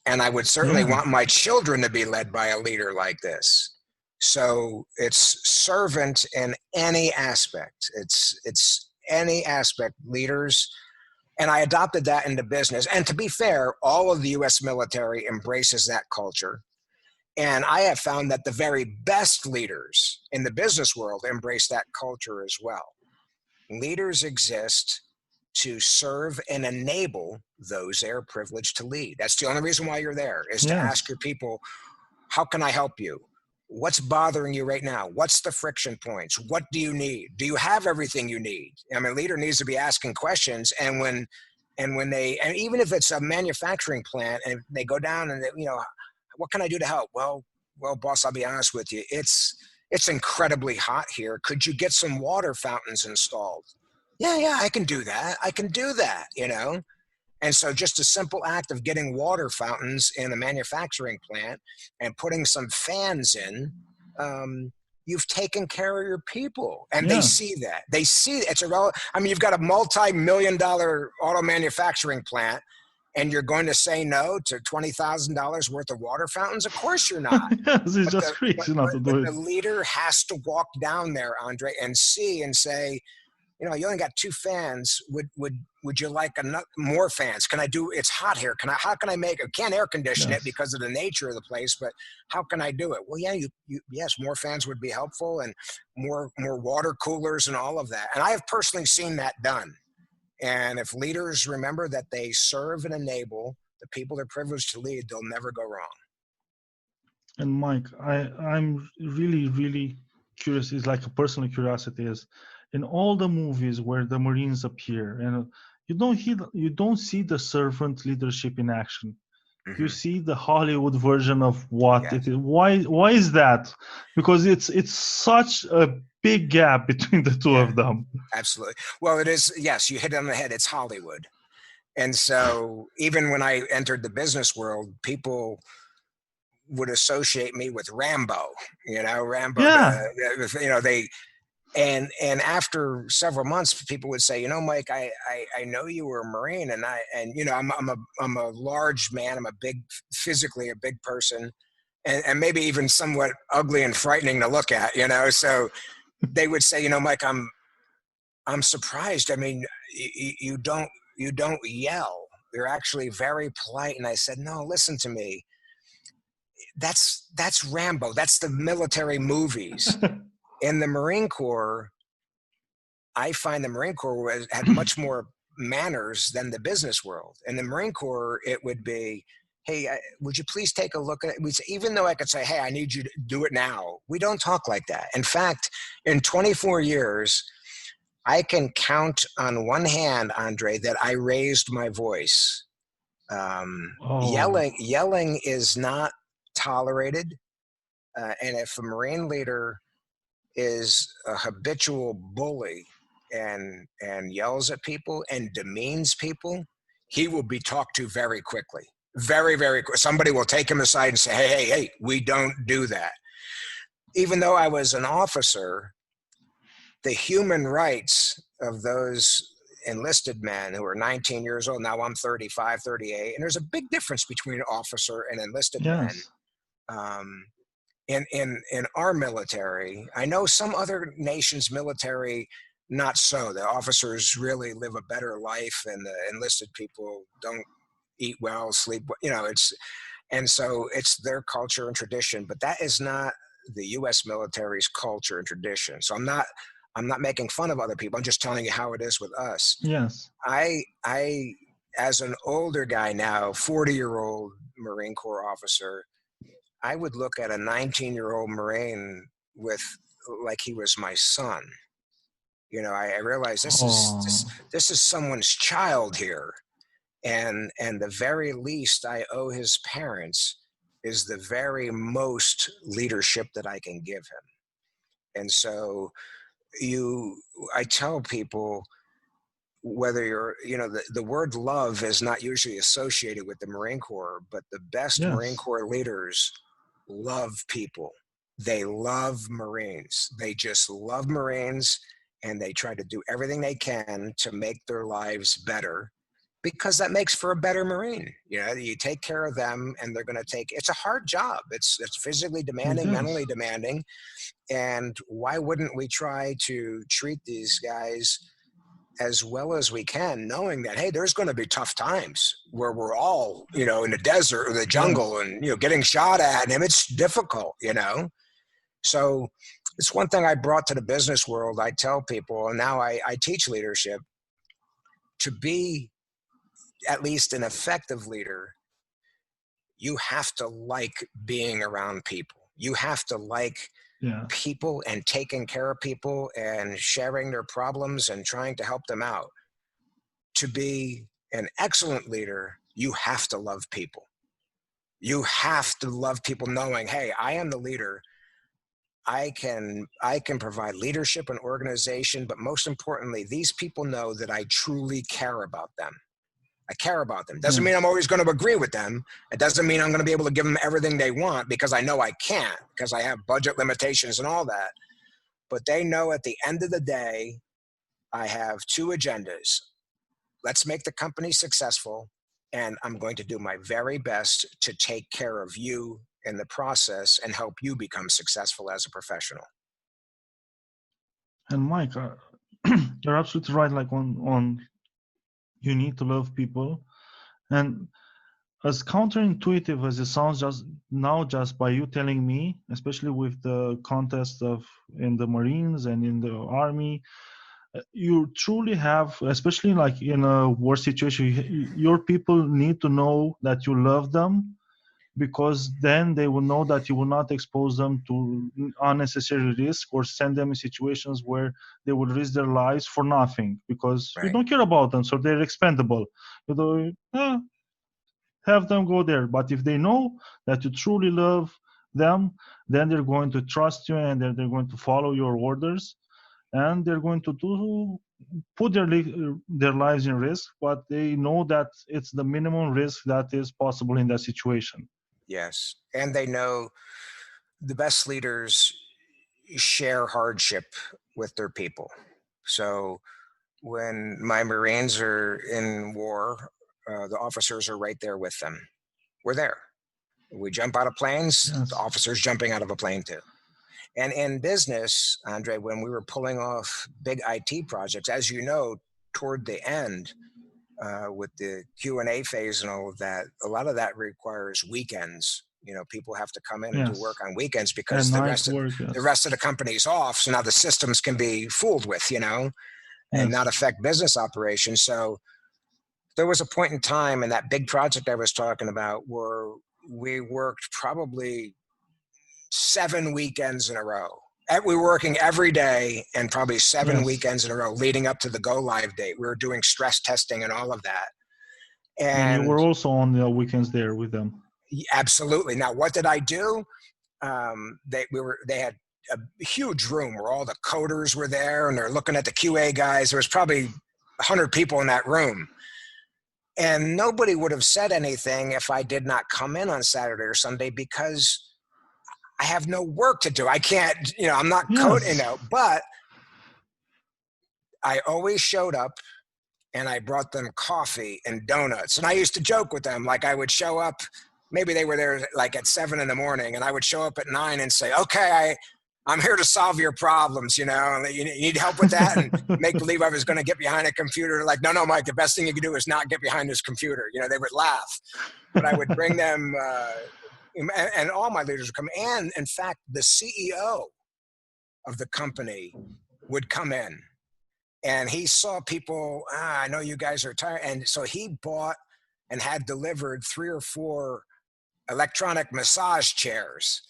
And I would certainly want my children to be led by a leader like this. So it's servant in any aspect. It's any aspect, leaders. And I adopted that into business. And to be fair, all of the U.S. military embraces that culture. And I have found that the very best leaders in the business world embrace that culture as well. Leaders exist to serve and enable those they are privileged to lead. That's the only reason why you're there, is to ask your people, how can I help you? What's bothering you right now? What's the friction points? What do you need? Do you have everything you need? I mean, a leader needs to be asking questions. And even if it's a manufacturing plant and they go down and what can I do to help? Well, boss, I'll be honest with you. It's incredibly hot here. Could you get some water fountains installed? Yeah, I can do that. And so just a simple act of getting water fountains in a manufacturing plant and putting some fans in, you've taken care of your people. And they see that. They see it's you've got a multi-million-dollar auto manufacturing plant, and you're going to say no to $20,000 worth of water fountains? Of course you're not. It's just crazy not to do it. The leader has to walk down there, Andre, and see and say, you only got 2 fans. Would you like more fans? It's hot here. How can I make it? Can't air condition it because of the nature of the place, but how can I do it? Well, yes, more fans would be helpful, and more water coolers and all of that. And I have personally seen that done. And if leaders remember that they serve and enable the people they're privileged to lead, they'll never go wrong. And Mike, I'm really, really curious. It's like a personal curiosity. Is in all the movies where the Marines appear, and you don't see the servant leadership in action. You see the Hollywood version of what it is. Why is that? Because it's such a big gap between the two of them. Absolutely. Well, it is. Yes, you hit it on the head. It's Hollywood. And so even when I entered the business world, people would associate me with Rambo, Rambo, and after several months, people would say, Mike, I know you were a Marine, and I'm a large man. I'm physically a big person, and maybe even somewhat ugly and frightening to look at, so they would say, Mike, I'm surprised. I mean, you don't yell. You're actually very polite. And I said, no, listen to me. that's Rambo. That's the military movies. In the Marine Corps, I find the Marine Corps had much more manners than the business world. In the Marine Corps, it would be, hey, would you please take a look at it? Even though I could say, hey, I need you to do it now. We don't talk like that. In fact, in 24 years, I can count on one hand, Andrei, that I raised my voice. Yelling is not tolerated. And if a Marine leader is a habitual bully and yells at people and demeans people, he will be talked to very quickly. Very, very quick. Somebody will take him aside and say, hey, we don't do that. Even though I was an officer, the human rights of those enlisted men who are 19 years old, now I'm 35, 38, and there's a big difference between an officer and enlisted men. In our military, I know some other nations' military, not so. The officers really live a better life, and the enlisted people don't eat well, sleep. And so it's their culture and tradition. But that is not the U.S. military's culture and tradition. So I'm not making fun of other people. I'm just telling you how it is with us. Yes. I as an older guy now, 40-year-old Marine Corps officer, I would look at a 19-year-old Marine like he was my son. I realized this is someone's child here. And the very least I owe his parents is the very most leadership that I can give him. And so I tell people, whether you're, the word love is not usually associated with the Marine Corps, but the best Marine Corps leaders love people. They love Marines. They just love Marines, and they try to do everything they can to make their lives better, because that makes for a better Marine. You take care of them, and they're going to it's a hard job. It's physically demanding, mentally demanding. And why wouldn't we try to treat these guys as well as we can, knowing that, hey, there's going to be tough times where we're all, in the desert or the jungle and, getting shot at, and it's difficult, So it's one thing I brought to the business world. I tell people, and now I teach leadership, to be at least an effective leader, you have to like being around people. You have to like people and taking care of people and sharing their problems and trying to help them out. To be an excellent leader, you have to love people. You have to love people, knowing, hey, I am the leader. I can provide leadership and organization, but most importantly, these people know that I truly care about them. I care about them. Doesn't mean I'm always going to agree with them. It doesn't mean I'm going to be able to give them everything they want, because I know I can't, because I have budget limitations and all that. But they know at the end of the day, I have two agendas. Let's make the company successful, and I'm going to do my very best to take care of you in the process and help you become successful as a professional. And Mike, you're absolutely right. Like on you need to love people, and as counterintuitive as it sounds just by you telling me, especially with the contest in the Marines and in the Army, you truly have, especially like in a war situation, your people need to know that you love them, because then they will know that you will not expose them to unnecessary risk or send them in situations where they will risk their lives for nothing, because you don't care about them, so they're expendable. Have them go there. But if they know that you truly love them, then they're going to trust you, and they're going to follow your orders, and they're going to put their lives in risk, but they know that it's the minimum risk that is possible in that situation. Yes. And they know the best leaders share hardship with their people. So when my Marines are in war, the officers are right there with them. We're there. We jump out of planes, the officers jumping out of a plane too. And in business, Andrei, when we were pulling off big IT projects, as you know, toward the end, with the Q&A phase and all of that, a lot of that requires weekends People have to come in and do Yes. work on weekends because And the night work, yes. rest of the company's off. So now the systems can be fooled with, and Yes. not affect business operations. So there was a point in time in that big project I was talking about where we worked probably 7 weekends in a row. We were working every day and probably 7 Yes. weekends in a row leading up to the go live date. We were doing stress testing and all of that. And you And were also on the weekends there with them. absolutely. Now, what did I do? They had a huge room where all the coders were there and they're looking at the QA guys. There was probably 100 people in that room. And nobody would have said anything if I did not come in on Saturday or Sunday because I have no work to do. I can't, I'm not coding, but I always showed up and I brought them coffee and donuts. And I used to joke with them, like I would show up, maybe they were there like at 7 a.m. and I would show up at 9 and say, okay, I'm here to solve your problems, you need help with that, and make believe I was going to get behind a computer. Like, no, Mike, the best thing you can do is not get behind this computer. They would laugh, but I would bring them, and all my leaders would come. And in fact, the CEO of the company would come in and he saw people, I know you guys are tired. And so he bought and had delivered 3 or 4 electronic massage chairs.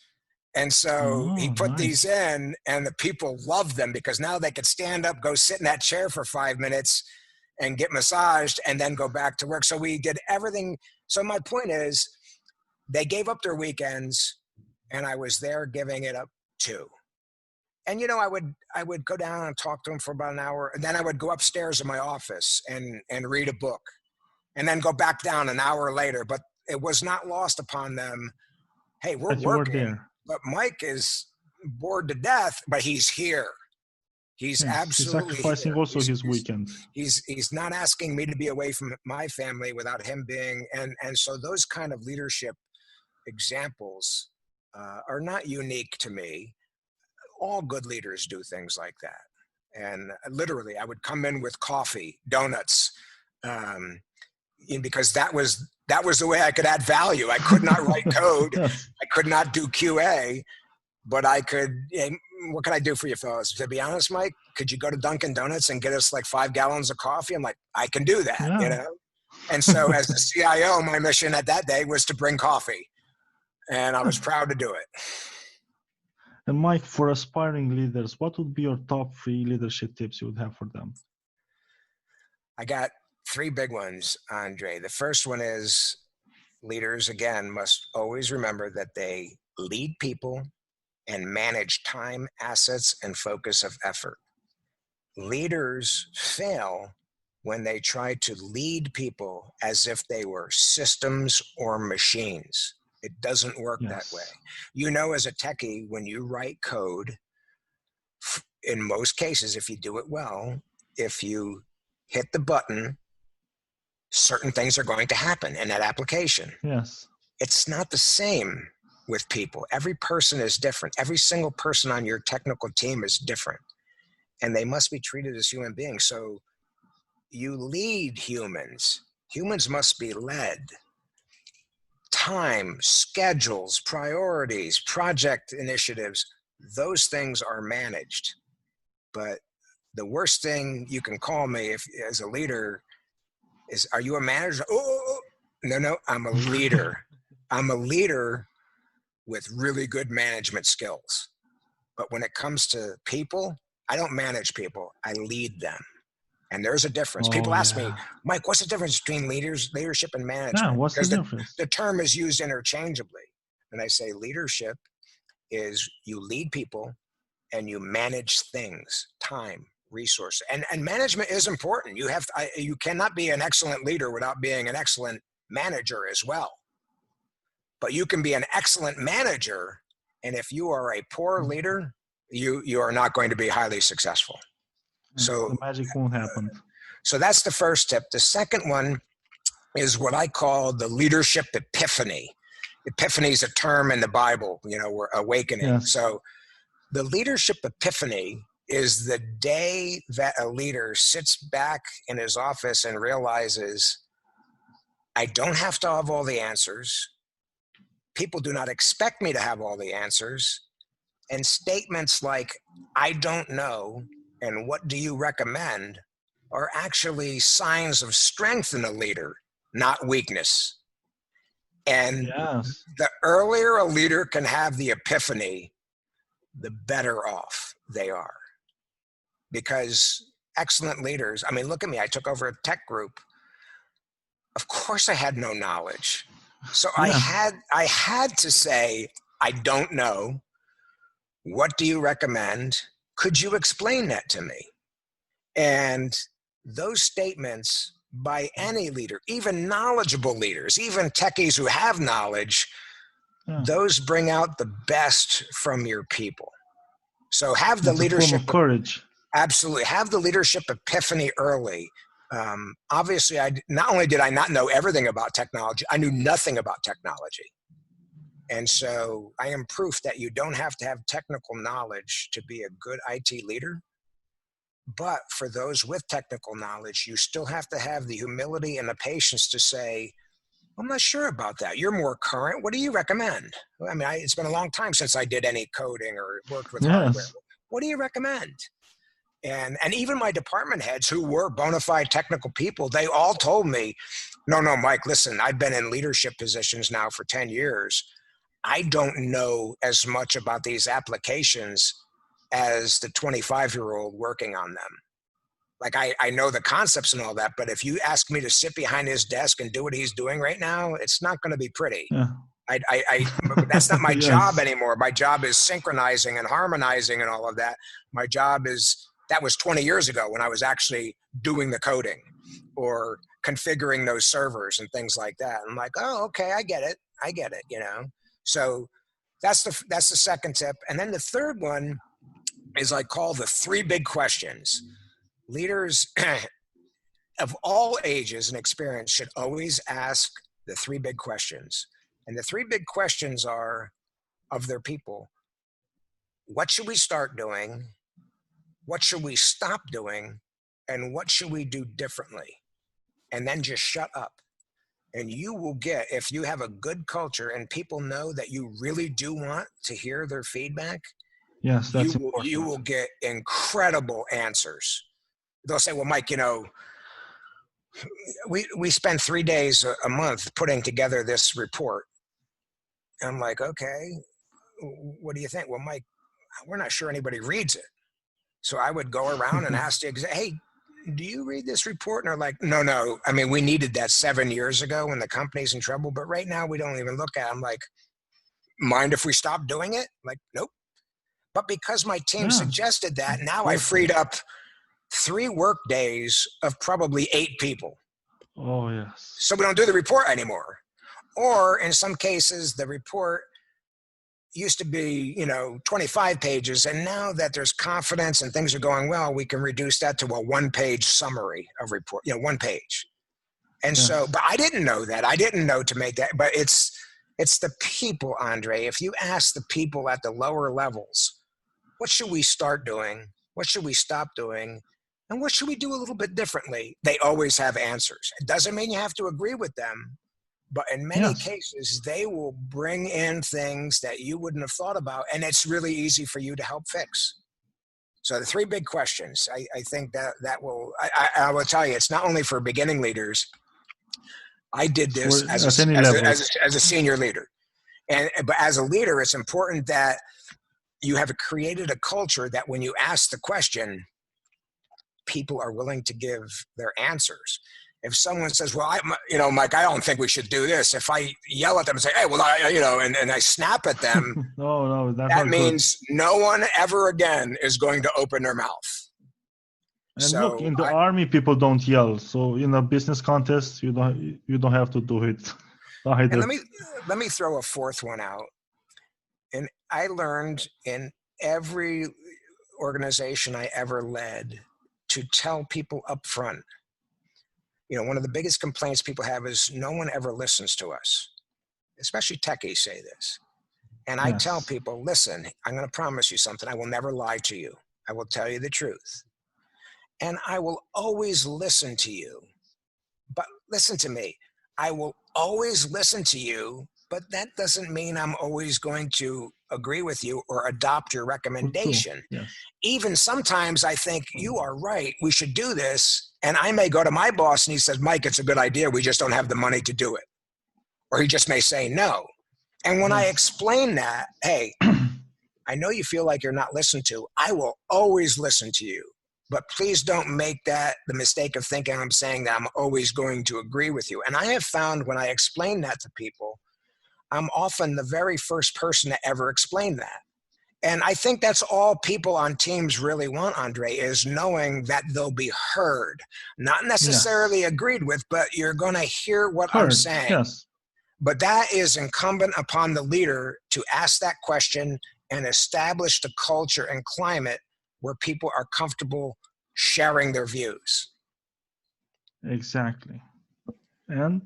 And so he put these in and the people loved them because now they could stand up, go sit in that chair for 5 minutes and get massaged and then go back to work. So we did everything. So my point is they gave up their weekends and I was there giving it up too. And, I would go down and talk to them for about an hour. And then I would go upstairs in my office and read a book and then go back down an hour later. But it was not lost upon them. Hey, we're working. But Mike is bored to death, but he's here. He's absolutely he's sacrificing here. Also his weekends. He's not asking me to be away from my family without him being. And so those kind of leadership examples are not unique to me. All good leaders do things like that. And literally, I would come in with coffee, donuts, because that was the way I could add value. I could not write code. Yes. I could not do QA, but I could, what can I do for you fellas? To be honest, Mike, could you go to Dunkin' Donuts and get us like 5 gallons of coffee? I'm like, I can do that, And so as the CIO, my mission at that day was to bring coffee. And I was proud to do it. And Mike, for aspiring leaders, what would be your top 3 leadership tips you would have for them? I got 3 big ones, Andre. The first one is leaders, again, must always remember that they lead people and manage time, assets, and focus of effort. Leaders fail when they try to lead people as if they were systems or machines. It doesn't work that way. As a techie, when you write code, in most cases, if you do it well, if you hit the button, certain things are going to happen in that application. Yes. It's not the same with people. Every person is different. Every single person on your technical team is different. And they must be treated as human beings. So you lead humans. Humans must be led. Time, schedules, priorities, project initiatives, those things are managed. But the worst thing you can call me as a leader is, are you a manager? Oh, no, I'm a leader. I'm a leader with really good management skills. But when it comes to people, I don't manage people. I lead them. And there's a difference. People ask me, Mike, what's the difference between leadership and management? Yeah, what's the difference? The term is used interchangeably. And I say leadership is you lead people and you manage things, time, resources. And management is important. You cannot be an excellent leader without being an excellent manager as well. But you can be an excellent manager, and if you are a poor leader, you are not going to be highly successful. So the magic won't happen. So that's the first tip. The second one is what I call the leadership epiphany. Epiphany is a term in the Bible, we're awakening. Yes. So the leadership epiphany is the day that a leader sits back in his office and realizes, I don't have to have all the answers. people do not expect me to have all the answers. And statements like, I don't know, and what do you recommend, are actually signs of strength in a leader, not weakness. And Yes. the earlier a leader can have the epiphany, the better off they are. Because excellent leaders, I mean, look at me, I took over a tech group. Of course I had no knowledge. So Yeah. I had to say, I don't know. What do you recommend? Could you explain that to me? And those statements by any leader, even knowledgeable leaders, even techies who have knowledge, those bring out the best from your people. So have the It's a leadership, form of courage. absolutely, have the leadership epiphany early. Obviously, not only did I not know everything about technology, I knew nothing about technology. And so I am proof that you don't have to have technical knowledge to be a good IT leader. But for those with technical knowledge, you still have to have the humility and the patience to say, I'm not sure about that. You're more current. What do you recommend? I mean, it's been a long time since I did any coding or worked with hardware. What do you recommend? And even my department heads who were bona fide technical people, they all told me, no, Mike, listen, I've been in leadership positions now for 10 years. I don't know as much about these applications as the 25-year-old working on them. Like I know the concepts and all that, but if you ask me to sit behind his desk and do what he's doing right now, it's not going to be pretty. Yeah. That's not my Yes. job anymore. My job is synchronizing and harmonizing and all of that. My job is, that was 20 years ago when I was actually doing the coding or configuring those servers and things like that. I'm like, oh, okay, I get it, you know? So that's the second tip. And then the third one is I call the 3 big questions. Leaders of all ages and experience should always ask the 3 big questions. And the 3 big questions are of their people. What should we start doing? What should we stop doing? And what should we do differently? And then just shut up. And you will get, if you have a good culture and people know that you really do want to hear their feedback, yes, that's you will get incredible answers. They'll say, well, Mike, you know, we spend 3 days a month putting together this report. And I'm like, okay, what do you think? Well, Mike, we're not sure anybody reads it. So I would go around and ask the hey, do you read this report? And they're like, no. I mean, we needed that 7 years ago when the company's in trouble, but right now we don't even look at it. I'm like, mind if we stop doing it? Like, nope. But because my team suggested that, now I freed up 3 work days of probably 8 people. Oh, yes. So we don't do the report anymore. Or in some cases, the report used to be, 25 pages. And now that there's confidence and things are going well, we can reduce that to a 1-page summary of report, 1 page. And so, but I didn't know that. I didn't know to make that, but it's the people, Andrei. If you ask the people at the lower levels, what should we start doing? What should we stop doing? And what should we do a little bit differently? They always have answers. It doesn't mean you have to agree with them, but in many cases, they will bring in things that you wouldn't have thought about, and it's really easy for you to help fix. So the 3 big questions, I think that will, I will tell you, it's not only for beginning leaders. I did this as a senior leader. But as a leader, it's important that you have created a culture that when you ask the question, people are willing to give their answers. If someone says, well, Mike, I don't think we should do this. If I yell at them and say, hey, well, and I snap at them, that means no one ever again is going to open their mouth. And so look, in the army, people don't yell. So in a business contest, you don't have to do it either. And let me throw a 4th one out. And I learned in every organization I ever led to tell people up front. One of the biggest complaints people have is no one ever listens to us, especially techies say this. And I tell people, listen, I'm going to promise you something. I will never lie to you. I will tell you the truth. And I will always listen to you. But listen to me. I will always listen to you, but that doesn't mean I'm always going to agree with you or adopt your recommendation. Yes. Even sometimes I think you are right, we should do this. And I may go to my boss and he says, Mike, it's a good idea. We just don't have the money to do it. Or he just may say no. And when I explain that, hey, I know you feel like you're not listened to. I will always listen to you. But please don't make that the mistake of thinking I'm saying that I'm always going to agree with you. And I have found when I explain that to people, I'm often the very first person to ever explain that. And I think that's all people on teams really want, Andrei, is knowing that they'll be heard. Not necessarily agreed with, but you're going to hear what I'm saying. Yes. But that is incumbent upon the leader to ask that question and establish the culture and climate where people are comfortable sharing their views. Exactly. And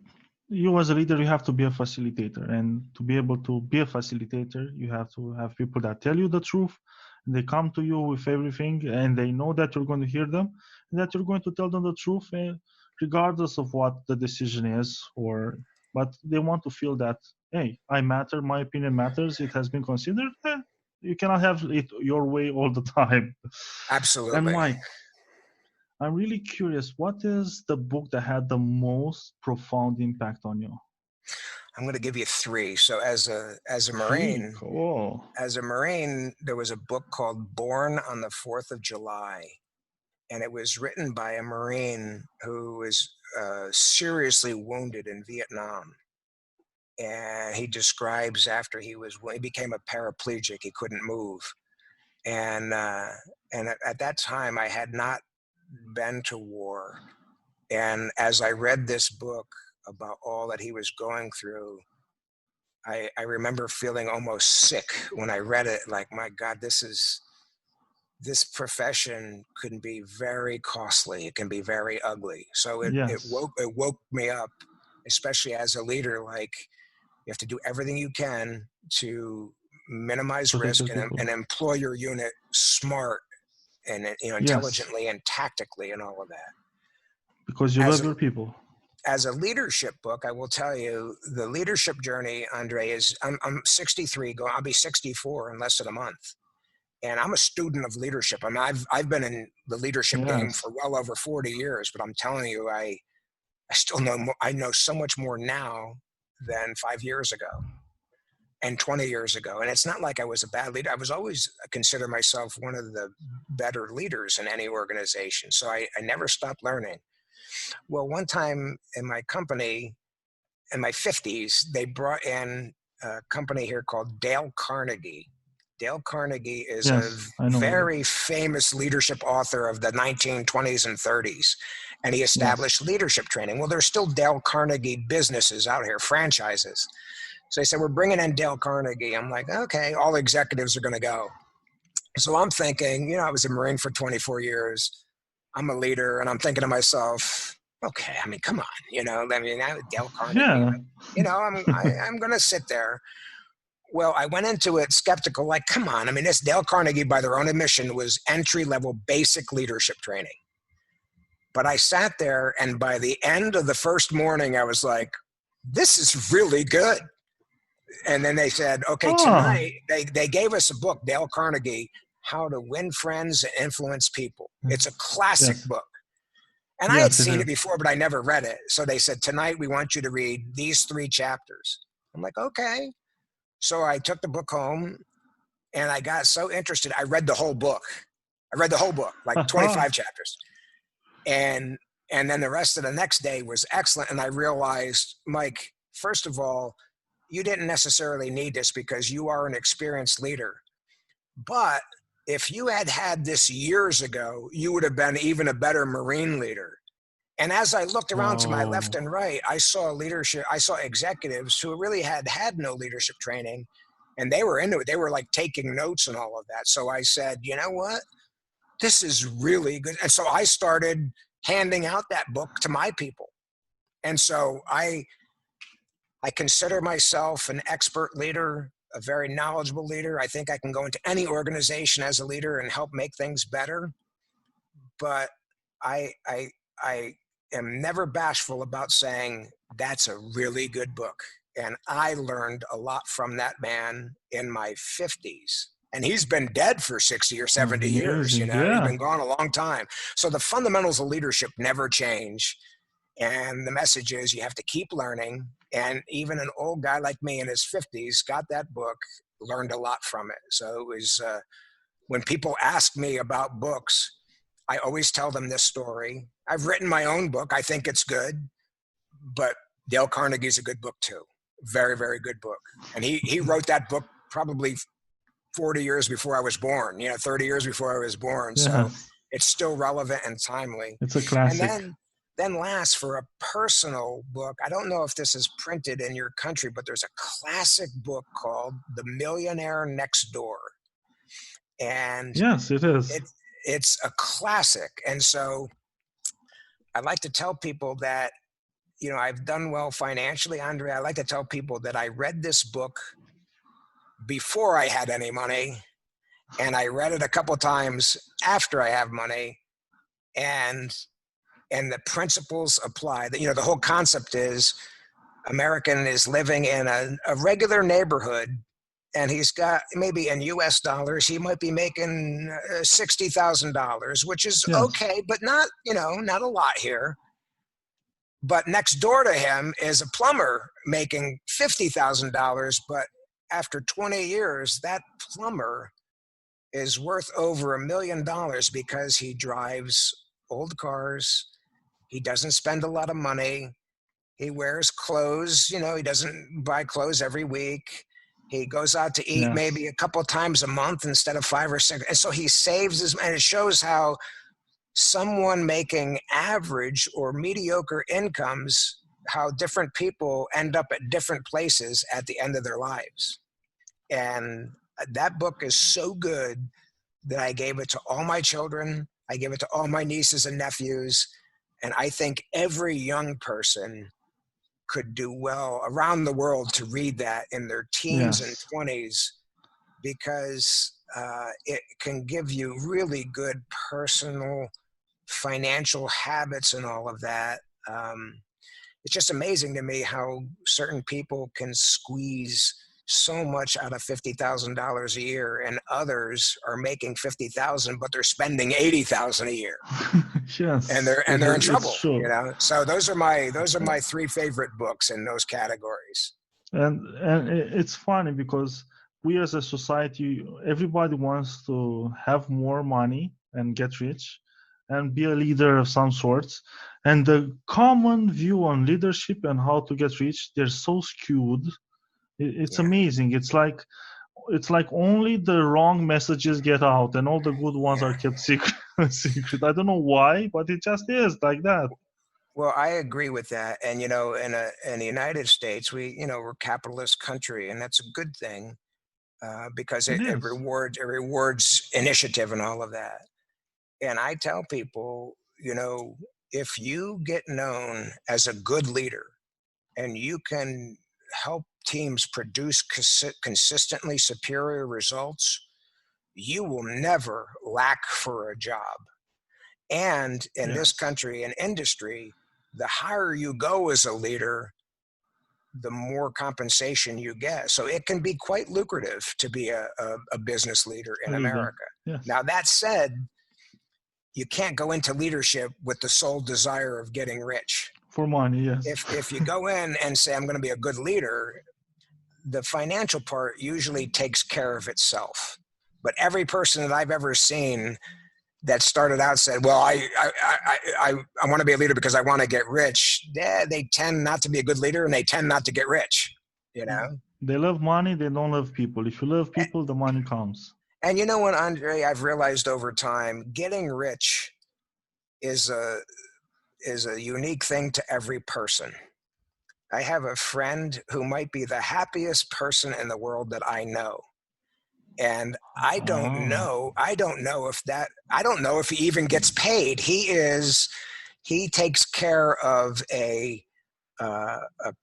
you as a leader, you have to be a facilitator. And to be able to be a facilitator, you have to have people that tell you the truth. They come to you with everything and they know that you're going to hear them and that you're going to tell them the truth regardless of what the decision is. But they want to feel that, hey, I matter, my opinion matters, it has been considered. You cannot have it your way all the time. Absolutely. And Mike, I'm really curious, what is the book that had the most profound impact on you? I'm going to give you three. So as a Marine, Cool. There was a book called Born on the 4th of July. And it was written by a Marine who was seriously wounded in Vietnam. And he describes after he became a paraplegic, he couldn't move. And at that time, I had not been to war. And as I read this book about all that he was going through, I remember feeling almost sick when I read it. Like, my God, this profession can be very costly. It can be very ugly. So it woke me up, especially as a leader. Like, you have to do everything you can to minimize risk and employ your unit smart and intelligently and tactically and all of that. Because you love your people. As a leadership book, I will tell you the leadership journey, Andrei, is I'm 63, I'll be 64 in less than a month. And I'm a student of leadership. I mean, I've been in the leadership game for well over 40 years, but I'm telling you, I still know more. I know so much more now than 5 years ago and 20 years ago. And it's not like I was a bad leader. I was always consider myself one of the better leaders in any organization. So I never stopped learning. Well, one time in my company, in my 50s, they brought in a company here called Dale Carnegie. Dale Carnegie is a very famous leadership author of the 1920s and 30s, and he established leadership training. Well, there's still Dale Carnegie businesses out here, franchises. So they said, we're bringing in Dale Carnegie. I'm like, okay, all executives are going to go. So I'm thinking, I was a Marine for 24 years. I'm a leader, and I'm thinking to myself, okay, I mean, come on, Dale Carnegie, I'm going to sit there. Well, I went into it skeptical, like, come on. I mean, this Dale Carnegie, by their own admission, was entry-level basic leadership training. But I sat there, and by the end of the first morning, I was like, this is really good. And then they said, okay, tonight, they gave us a book, Dale Carnegie, How to Win Friends and Influence People. It's a classic book. And I had seen it before, but I never read it. So they said, tonight, we want you to read these 3 chapters. I'm like, okay. So I took the book home and I got so interested. I read the whole book. Like 25 chapters. And then the rest of the next day was excellent. And I realized, Mike, first of all, you didn't necessarily need this because you are an experienced leader. But if you had this years ago, you would have been even a better Marine leader. And as I looked around to my left and right, I saw executives who really had no leadership training, and they were into it. They were like taking notes and all of that. So I said, you know what? This is really good. And so I started handing out that book to my people. And so I consider myself an expert leader, a very knowledgeable leader. I think I can go into any organization as a leader and help make things better. But I am never bashful about saying that's a really good book. And I learned a lot from that man in my 50s. And he's been dead for 60 or 70 years, Amazing, He's yeah. been gone a long time. So the fundamentals of leadership never change. And the message is you have to keep learning. And even an old guy like me in his 50s got that book, learned a lot from it. So it was, when people ask me about books, I always tell them this story. I've written my own book. I think it's good, but Dale Carnegie's a good book too. Very, very good book. And he wrote that book probably 40 years before I was born, 30 years before I was born. Yes. So it's still relevant and timely. It's a classic. And then last, for a personal book, I don't know if this is printed in your country, but there's a classic book called The Millionaire Next Door. And yes, it is. It's a classic. And so I like to tell people that, I've done well financially, Andre. I like to tell people that I read this book before I had any money, and I read it a couple of times after I have money, and the principles apply. That the whole concept is American is living in a regular neighborhood, and he's got, maybe in US dollars, he might be making $60,000, which is okay, but not not a lot here. But next door to him is a plumber making $50,000, but after 20 years, that plumber is worth over $1 million because he drives old cars. He doesn't spend a lot of money. He wears clothes, he doesn't buy clothes every week. He goes out to eat maybe a couple of times a month instead of 5 or 6. And so he saves and it shows how someone making average or mediocre incomes, how different people end up at different places at the end of their lives. And that book is so good that I gave it to all my children. I gave it to all my nieces and nephews. And I think every young person could do well around the world to read that in their teens and 20s, because it can give you really good personal financial habits and all of that. It's just amazing to me how certain people can squeeze so much out of $50,000 a year, and others are making $50,000, but they're spending $80,000 a year. Yes, and they're in trouble. True. So those are my 3 favorite books in those categories. And it's funny because we as a society, everybody wants to have more money and get rich and be a leader of some sorts. And the common view on leadership and how to get rich, they're so skewed. It's amazing. It's like only the wrong messages get out and all the good ones are kept secret. I don't know why, but it just is like that. Well, I agree with that. And, in the United States, we're a capitalist country, and that's a good thing because it rewards initiative and all of that. And I tell people, if you get known as a good leader and you can help teams produce consistently superior results, you will never lack for a job. And in this country and industry, the higher you go as a leader, the more compensation you get. So it can be quite lucrative to be a business leader in America. Yes. Now, that said, you can't go into leadership with the sole desire of getting rich. For money, yes. If you go in and say, I'm going to be a good leader, the financial part usually takes care of itself. But every person that I've ever seen that started out said, well, I want to be a leader because I want to get rich. They tend not to be a good leader, and they tend not to get rich, They love money. They don't love people. If you love people, the money comes. And you know what, Andre, I've realized over time, getting rich is a unique thing to every person. I have a friend who might be the happiest person in the world that I know. And I don't know if he even gets paid. He takes care of a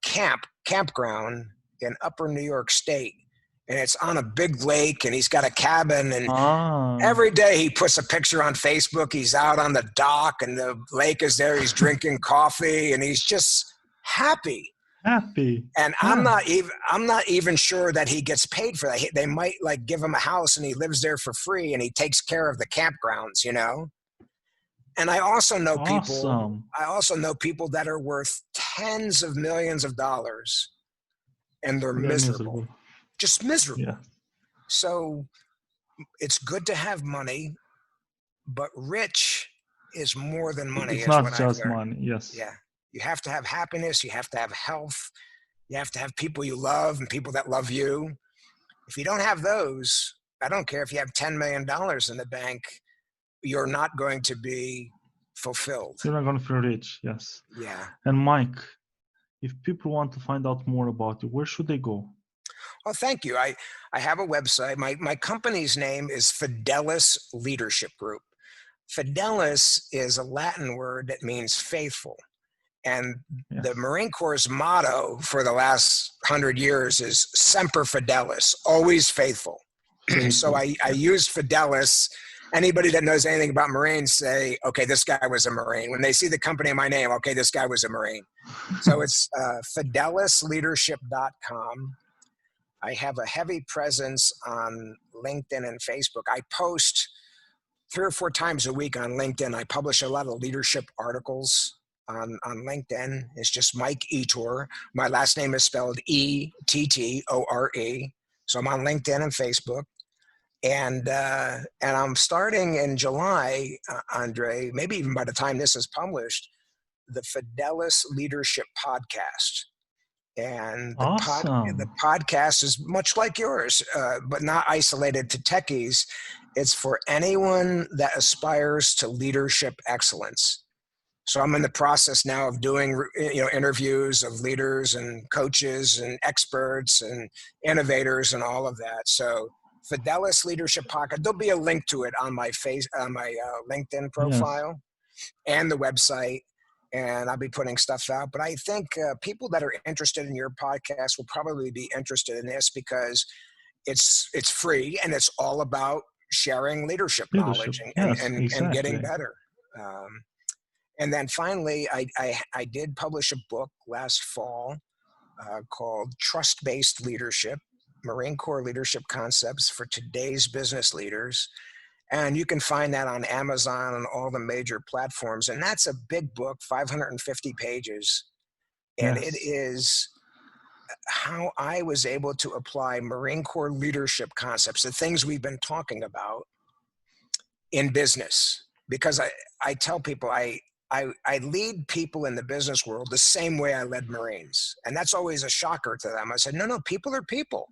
campground in Upper New York State. And it's on a big lake, and he's got a cabin, and every day he puts a picture on Facebook. He's out on the dock, and the lake is there. He's drinking coffee, and he's just happy. Happy. And Yeah. I'm not even sure that he gets paid for that. They might like give him a house and he lives there for free and he takes care of the campgrounds, you know? And I also know Awesome. people that are worth tens of millions of dollars and they're They're miserable. miserable. Just miserable. Yeah. So it's good to have money, but rich is more than money, It's is not what I've just learned. money. Yes. Yeah. You have to have happiness. You have to have health. You have to have people you love and people that love you. If you don't have those, I don't care if you have $10 million in the bank, you're not going to be fulfilled. You're not going to feel rich. Yes. Yeah. And Mike, if people want to find out more about you, where should they go? Oh, thank you. I have a website. My company's name is Fidelis Leadership Group. Fidelis is a Latin word that means faithful. And Yes. the Marine Corps' motto for the last 100 years is Semper Fidelis, always faithful. So I used Fidelis. Anybody that knows anything about Marines say, okay, this guy was a Marine. When they see the company in my name, okay, this guy was a Marine. So it's fidelisleadership.com. I have a heavy presence on LinkedIn and Facebook. I post 3 or 4 times a week on LinkedIn. I publish a lot of leadership articles on LinkedIn. It's just Mike Ettore. My last name is spelled Ettore. So I'm on LinkedIn and Facebook. And I'm starting in July, Andrei, maybe even by the time this is published, the Fidelis Leadership Podcast. And the podcast is much like yours, but not isolated to techies. It's for anyone that aspires to leadership excellence. So I'm in the process now of doing interviews of leaders and coaches and experts and innovators and all of that. So Fidelis Leadership Podcast. There'll be a link to it on my LinkedIn profile and the website. And I'll be putting stuff out. But I think people that are interested in your podcast will probably be interested in this because it's free and it's all about sharing leadership knowledge and getting better. And then finally, I did publish a book last fall called Trust-Based Leadership, Marine Corps Leadership Concepts for Today's Business Leaders. And you can find that on Amazon and all the major platforms. And that's a big book, 550 pages. And it is how I was able to apply Marine Corps leadership concepts, the things we've been talking about, in business. Because I tell people I lead people in the business world the same way I led Marines. And that's always a shocker to them. I said, no, people are people.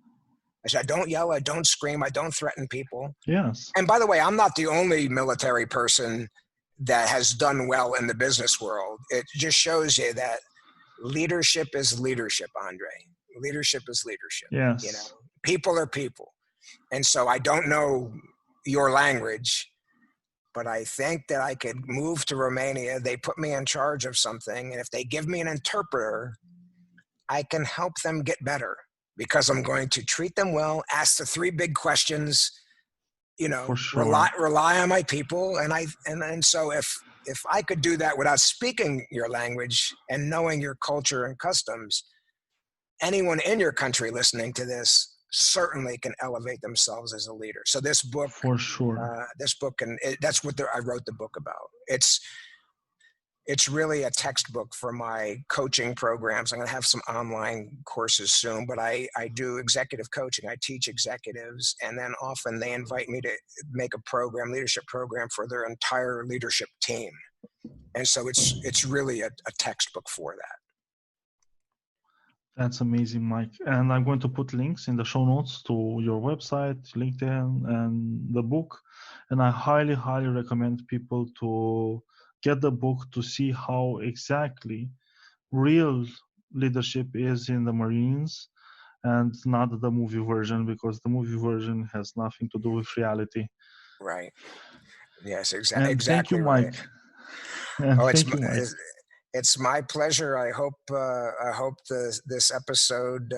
I said, I don't yell, I don't scream, I don't threaten people. Yes. And by the way, I'm not the only military person that has done well in the business world. It just shows you that leadership is leadership, Andrei. Leadership is leadership. Yes. People are people. And so I don't know your language, but I think that I could move to Romania. They put me in charge of something. And if they give me an interpreter, I can help them get better. Because I'm going to treat them well, ask the 3 big questions, For sure. rely on my people. And so if I could do that without speaking your language and knowing your culture and customs, anyone in your country listening to this certainly can elevate themselves as a leader. So this book, for sure, that's what I wrote the book about. It's really a textbook for my coaching programs. I'm going to have some online courses soon, but I do executive coaching. I teach executives, and then often they invite me to make a leadership program for their entire leadership team. And so it's really a textbook for that. That's amazing, Mike. And I'm going to put links in the show notes to your website, LinkedIn, and the book. And I highly, highly recommend people to get the book to see how exactly real leadership is in the Marines and not the movie version, because the movie version has nothing to do with reality. Right. Yes, And exactly. Thank you, Mike. Right. Thank you, Mike. It's my pleasure. I hope this episode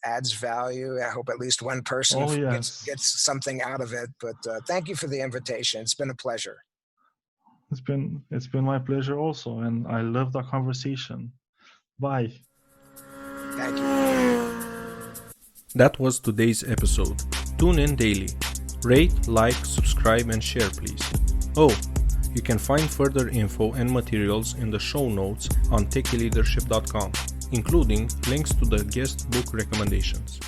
adds value. I hope at least one person gets something out of it. But thank you for the invitation. It's been a pleasure. It's been my pleasure also, and I love the conversation. Bye. Thank you. That was today's episode. Tune in daily. Rate, like, subscribe, and share, please. Oh, you can find further info and materials in the show notes on techyleadership.com, including links to the guest book recommendations.